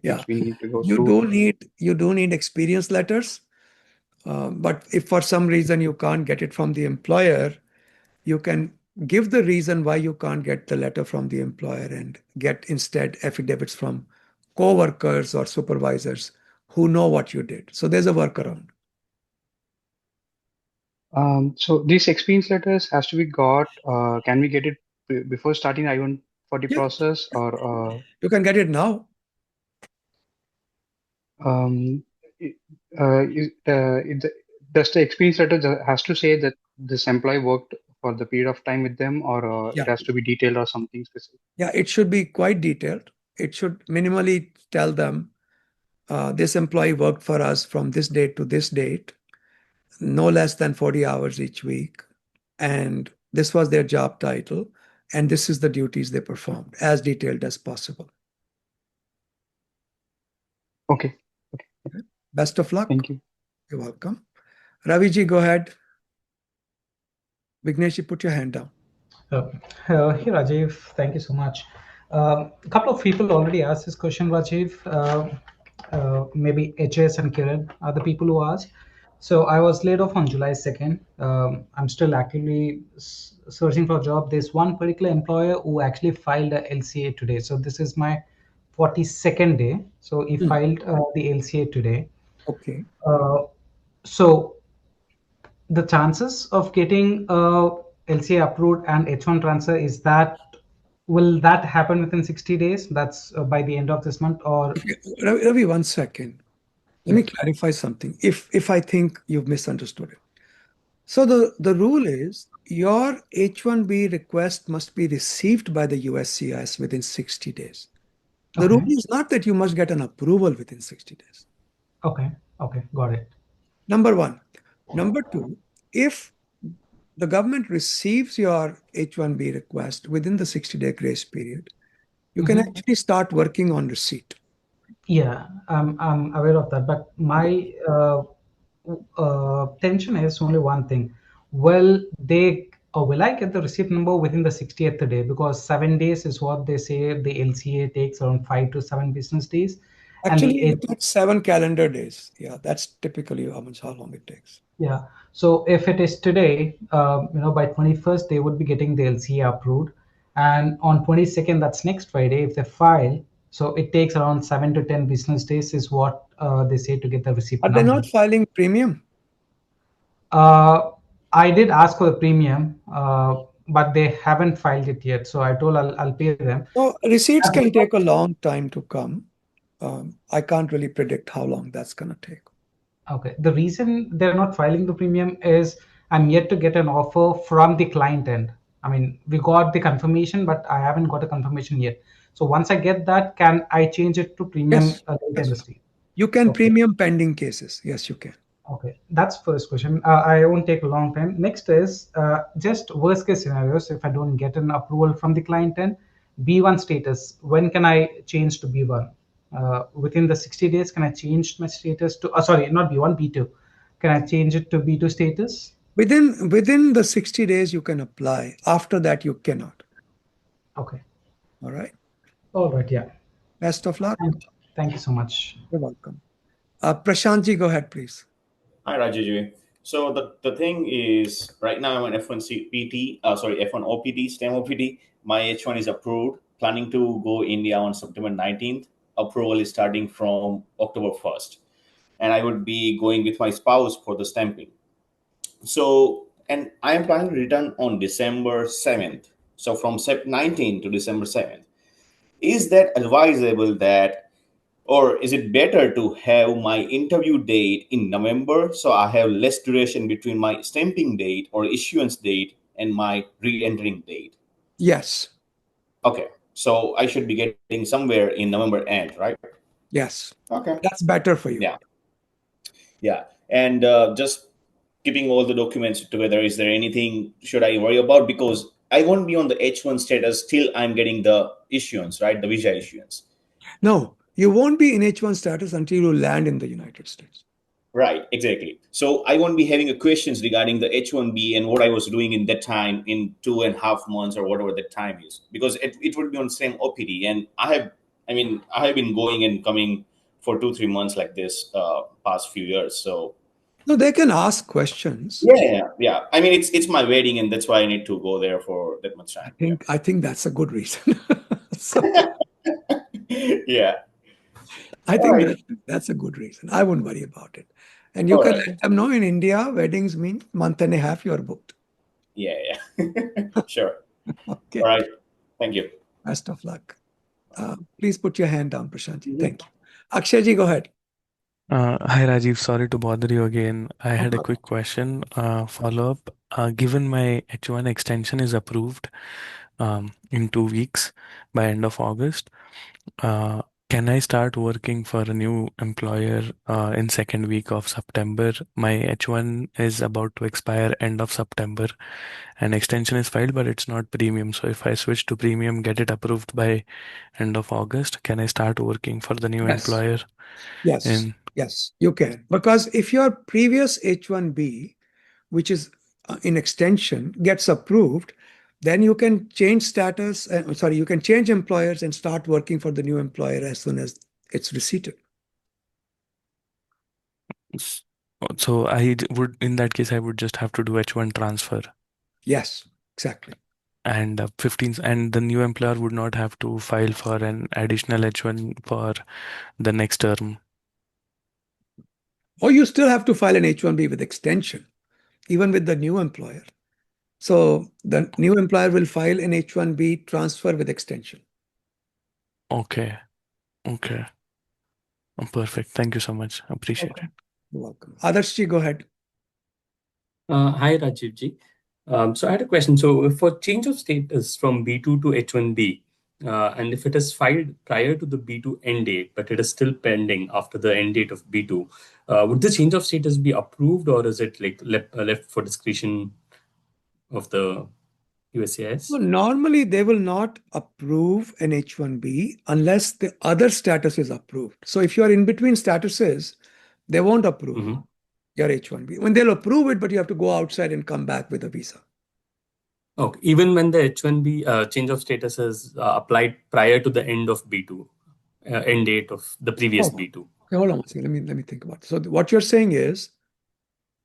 Yeah, which we need to go you through? do need experience letters, but if for some reason you can't get it from the employer, you can give the reason why you can't get the letter from the employer and get instead affidavits from co-workers or supervisors who know what you did. So there's a workaround. So these experience letters has to be got. Can we get it before starting I-140 process, or you can get it now? Does the experience letter has to say that this employee worked for the period of time with them, or Yeah. it has to be detailed or something specific? Yeah, it should be quite detailed. It should minimally tell them this employee worked for us from this date to this date, no less than 40 hours each week, and this was their job title, and this is the duties they performed, as detailed as possible. Okay. Best of luck. Thank you. You're welcome. Raviji, go ahead. Vignesh, you put your hand down. Hey, Rajiv, thank you so much. A couple of people already asked this question, Rajiv. Maybe HS and Kiran are the people who asked. So I was laid off on July 2nd. I'm still actively searching for a job. There's one particular employer who actually filed a LCA today. So this is my 42nd day. So he filed the LCA today. Okay. So the chances of getting LCA approved and H1 transfer will that happen within 60 days? That's by the end of this month, or Ravi, 1 second. Let me clarify something. If I think you've misunderstood it. So the rule is your H1B request must be received by the USCIS within 60 days. The rule is not that you must get an approval within 60 days. Okay, got it. Number one. Number two, if the government receives your H1B request within the 60-day grace period, you can actually start working on receipt. Yeah, I'm aware of that. But my tension is only one thing. Will I get the receipt number within the 60th day? Because 7 days is what they say the LCA takes, around 5 to 7 business days. Actually, it takes 7 calendar days. Yeah, that's typically how long it takes. Yeah. So if it is today, by 21st, they would be getting the LCA approved. And on 22nd, that's next Friday, if they file, so it takes around 7 to 10 business days is what they say to get the receipt Are number. they not filing premium? I did ask for the premium, but they haven't filed it yet. So I told I'll pay them. So receipts can take a long time to come. I can't really predict how long that's going to take. Okay. The reason they're not filing the premium is I'm yet to get an offer from the client end. I mean, we got the confirmation, but I haven't got a confirmation yet. So once I get that, can I change it to premium later in the state? You can premium pending cases. Yes, you can. Okay, that's first question. I won't take a long time. Next is just worst case scenarios. If I don't get an approval from the client end, B1 status, when can I change to B1? Within the 60 days, can I change my status to, sorry, not B1, B2. Can I change it to B2 status? Within the 60 days, you can apply. After that, you cannot. Okay. All right. All right, yeah. Best of luck. Thank you so much. You're welcome. Prashantji, go ahead, please. Hi, Rajiv. So the thing is, right now I'm an F1 CPT, F1 OPT, STEM OPT. My H1 is approved. Planning to go India on September 19th. Approval is starting from October 1st. And I would be going with my spouse for the stamping. So, and I am planning to return on December 7th. So from Sep 19th to December 7th. Is that advisable that, or is it better to have my interview date in November so I have less duration between my stamping date or issuance date and my re-entering date? Yes. Okay. So I should be getting somewhere in November end, right? Yes. Okay. That's better for you. Yeah. Yeah. And just keeping all the documents together, is there anything should I worry about? Because I won't be on the H1 status till I'm getting the issuance, right? The visa issuance. No, you won't be in H1 status until you land in the United States. Right, exactly. So I won't be having a questions regarding the H1B and what I was doing in that time in 2.5 months or whatever that time is, because it would be on the same OPD. And I have been going and coming for 2-3 months like this past few years. So no, they can ask questions. Yeah. I mean, it's my wedding, and that's why I need to go there for that much time. I think that's a good reason. Yeah. I think that's a good reason. I wouldn't worry about it. And you can let them know in India, weddings mean month and a half you're booked. Yeah. Sure. Okay. All right. Thank you. Best of luck. Please put your hand down, Prashantji. Thank you. Akshayji, go ahead. Hi Rajiv, sorry to bother you again. I had a quick question, follow-up. Given my H1 extension is approved in 2 weeks by end of August, Can I start working for a new employer in second week of September? My H1 is about to expire end of September. An extension is filed, but it's not premium. So if I switch to premium, get it approved by end of August, can I start working for the new Yes. employer? Yes. Yes, you can. Because if your previous H1B, which is in extension, gets approved, then you can change status. You can change employers and start working for the new employer as soon as it's receipted. So in that case, I would just have to do H1 transfer. Yes, exactly. And and the new employer would not have to file for an additional H1 for the next term. Or you still have to file an H1B with extension, even with the new employer. So the new employer will file an H1B transfer with extension. Okay. Okay. Perfect. Thank you so much. Appreciate it. You're welcome. Adarshji, go ahead. Hi, Rajiv ji. So I had a question. So for change of status from B2 to H1B, and if it is filed prior to the B2 end date, but it is still pending after the end date of B2, would the change of status be approved, or is it like left for discretion of the USCIS? So normally they will not approve an H1B unless the other status is approved. So if you are in between statuses, they won't approve your H1B. When they'll approve it, but you have to go outside and come back with a visa. Okay, even when the H1B change of status is applied prior to the end of B2, end date of the previous B2. Okay, hold on one second. Let me think about it. So what you're saying is,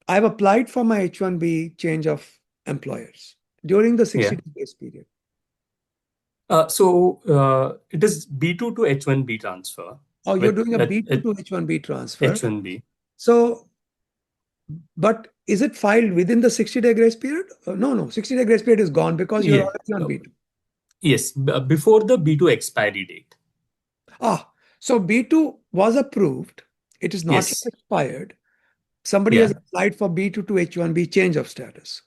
I've applied for my H1B change of employers during the 60 days period. So it is B2 to H1B transfer. Oh, you're doing a B2 to H1B transfer. H1B. So, but is it filed within the 60-day grace period? No, 60-day grace period is gone because you're already on B2. Yes, before the B2 expiry date. So B2 was approved. It is not yet expired. Somebody has applied for B2 to H1B change of status.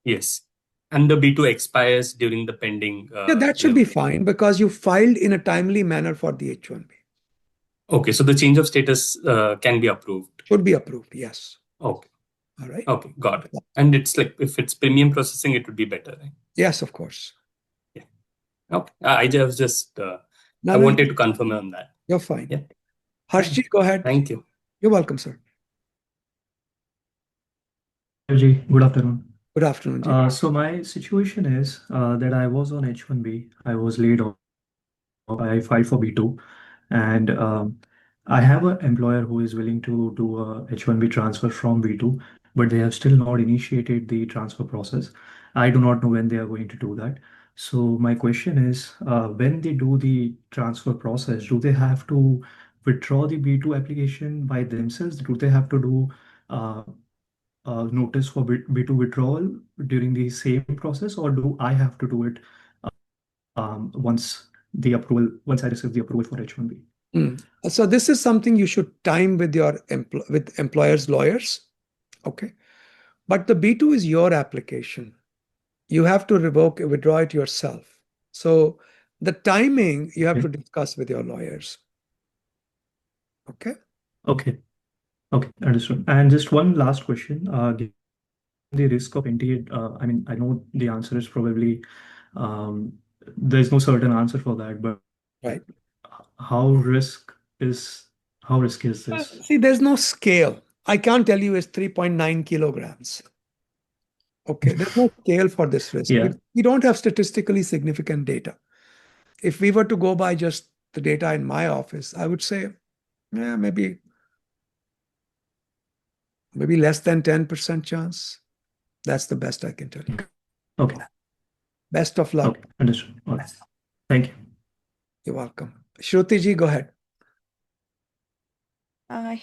Yes. And the B2 expires during the pending. Yeah, that should be fine because you filed in a timely manner for the H1B. Okay, so the change of status can be approved. Should be approved, yes. Okay. All right. Okay, got it. And it's like if it's premium processing, it would be better, right? Yes, of course. Yeah. Okay. I was just I wanted to confirm on that. You're fine. Yeah. Harshji, go ahead. Thank you. You're welcome, sir. Good afternoon. Good afternoon. So my situation is that I was on H1B. I was laid off. I filed for B2, and I have an employer who is willing to do a H1B transfer from B2, but they have still not initiated the transfer process. I do not know when they are going to do that. So my question is, when they do the transfer process, do they have to withdraw the B2 application by themselves? Do they have to do notice for B2 withdrawal during the same process, or do I have to do it once I receive the approval for H1B? So this is something you should time with your employer's lawyers. Okay. But the B2 is your application. You have to withdraw it yourself. So the timing you have to discuss with your lawyers. Okay. Okay, understood. And just one last question. Given the risk of NTA, I mean, I know the answer is probably there's no certain answer for that, but right. How risky is this? See, there's no scale. I can't tell you it's 3.9 kilograms. Okay, there's no scale for this risk. We don't have statistically significant data. If we were to go by just the data in my office, I would say, maybe less than 10% chance. That's the best I can tell you. Okay. Best of luck. Okay, understood. Okay. Thank you. You're welcome. Shruti ji, go ahead. Hi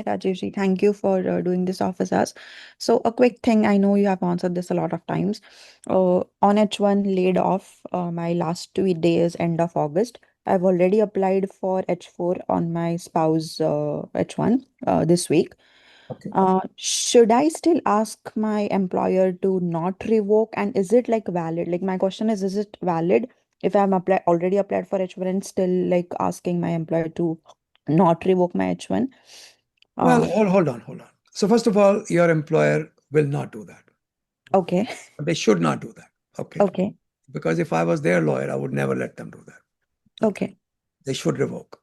Rajiv ji. Thank you for doing this office as. So a quick thing, I know you have answered this a lot of times. On H1 laid off, my last tweet day is end of August. I've already applied for H4 on my spouse H1 this week. Okay. Should I still ask my employer to not revoke, and is it like valid? Like my question is it valid if I'm already applied for H1 and still like asking my employer to not revoke my H1? Well, hold on. So first of all, your employer will not do that. Okay. They should not do that. Okay. Okay. Because if I was their lawyer, I would never let them do that. Okay. They should revoke.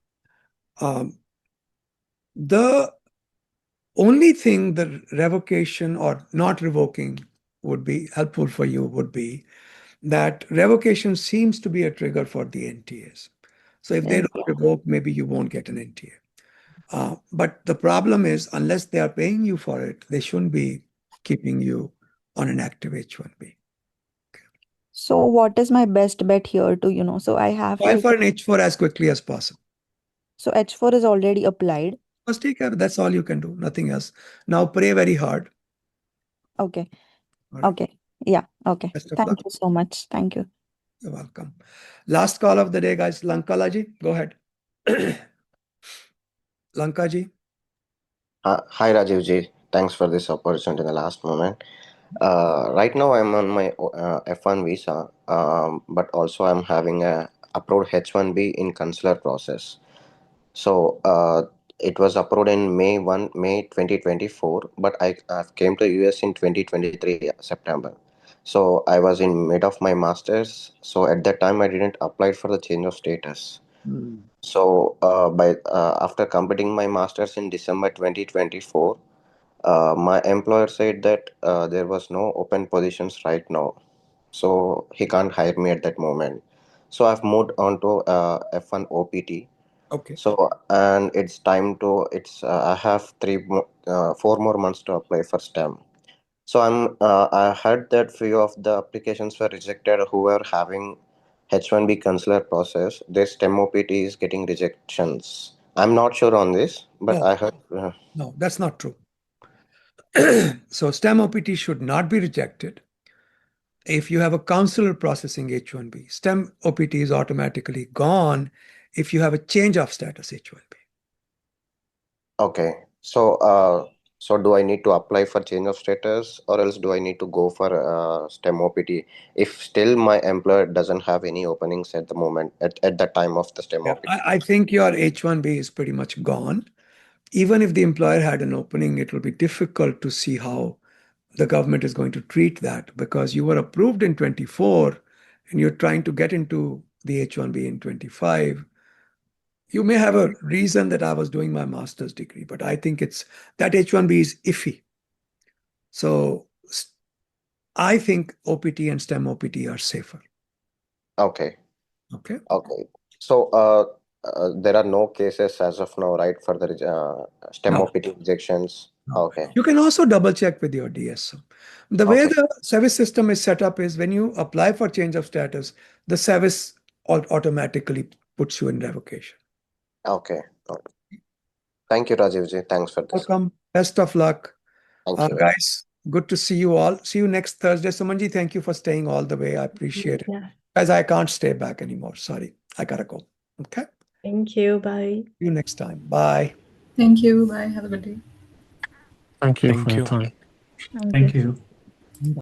The only thing the revocation or not revoking would be helpful for you would be that revocation seems to be a trigger for the NTAs. So if they don't revoke, maybe you won't get an NTA. But the problem is, unless they are paying you for it, they shouldn't be keeping you on an active H1B. So what is my best bet here to, so I have File for an H4 as quickly as possible. So H4 is already applied. First take care. That's all you can do. Nothing else. Now pray very hard. Okay. All right. Okay. Yeah. Okay. Best of Thank luck. you so much. Thank you. You're welcome. Last call of the day, guys. Lankalaji, go ahead. Lankaji. Hi, Rajiv ji. Thanks for this opportunity in the last moment. Right now, I'm on my F1 visa, but also I'm having a approved H1B in consular process. So it was approved in May 2024, but I came to US in 2023 September. So I was in mid of my masters. So at that time, I didn't apply for the change of status. So after completing my masters in December 2024, my employer said that there was no open positions right now, so he can't hire me at that moment. So I've moved on to F1 OPT. Okay. So and it's time to I have 4 more months to apply for STEM. So I heard that few of the applications were rejected who were having H1B consular process. Their STEM OPT is getting rejections. I'm not sure on this, but I heard. No, that's not true. So STEM OPT should not be rejected. If you have a consular processing H1B, STEM OPT is automatically gone if you have a change of status H1B. Okay. So do I need to apply for change of status, or else do I need to go for STEM OPT if still my employer doesn't have any openings at the moment at the time of the STEM OPT? I think your H1B is pretty much gone. Even if the employer had an opening, it will be difficult to see how the government is going to treat that, because you were approved in 24 and you're trying to get into the H1B in 25. You may have a reason that I was doing my master's degree, but I think that H1B is iffy. So I think OPT and STEM OPT are safer. Okay. Okay. So there are no cases as of now, right, for the STEM OPT rejections? Okay. You can also double check with your DSO. The way the service system is set up is when you apply for change of status, the service automatically puts you in revocation. Okay. Thank you, Rajiv ji. Thanks for this. Welcome. Best of luck. Thank you. Guys, good to see you all. See you next Thursday. Sumanji, thank you for staying all the way. I appreciate it. Yeah. Guys, I can't stay back anymore. Sorry. I gotta go. Okay. Thank you. Bye. See you next time. Bye. Thank you. Bye. Have a good day. Thank you Thank for your you. time. Thank you.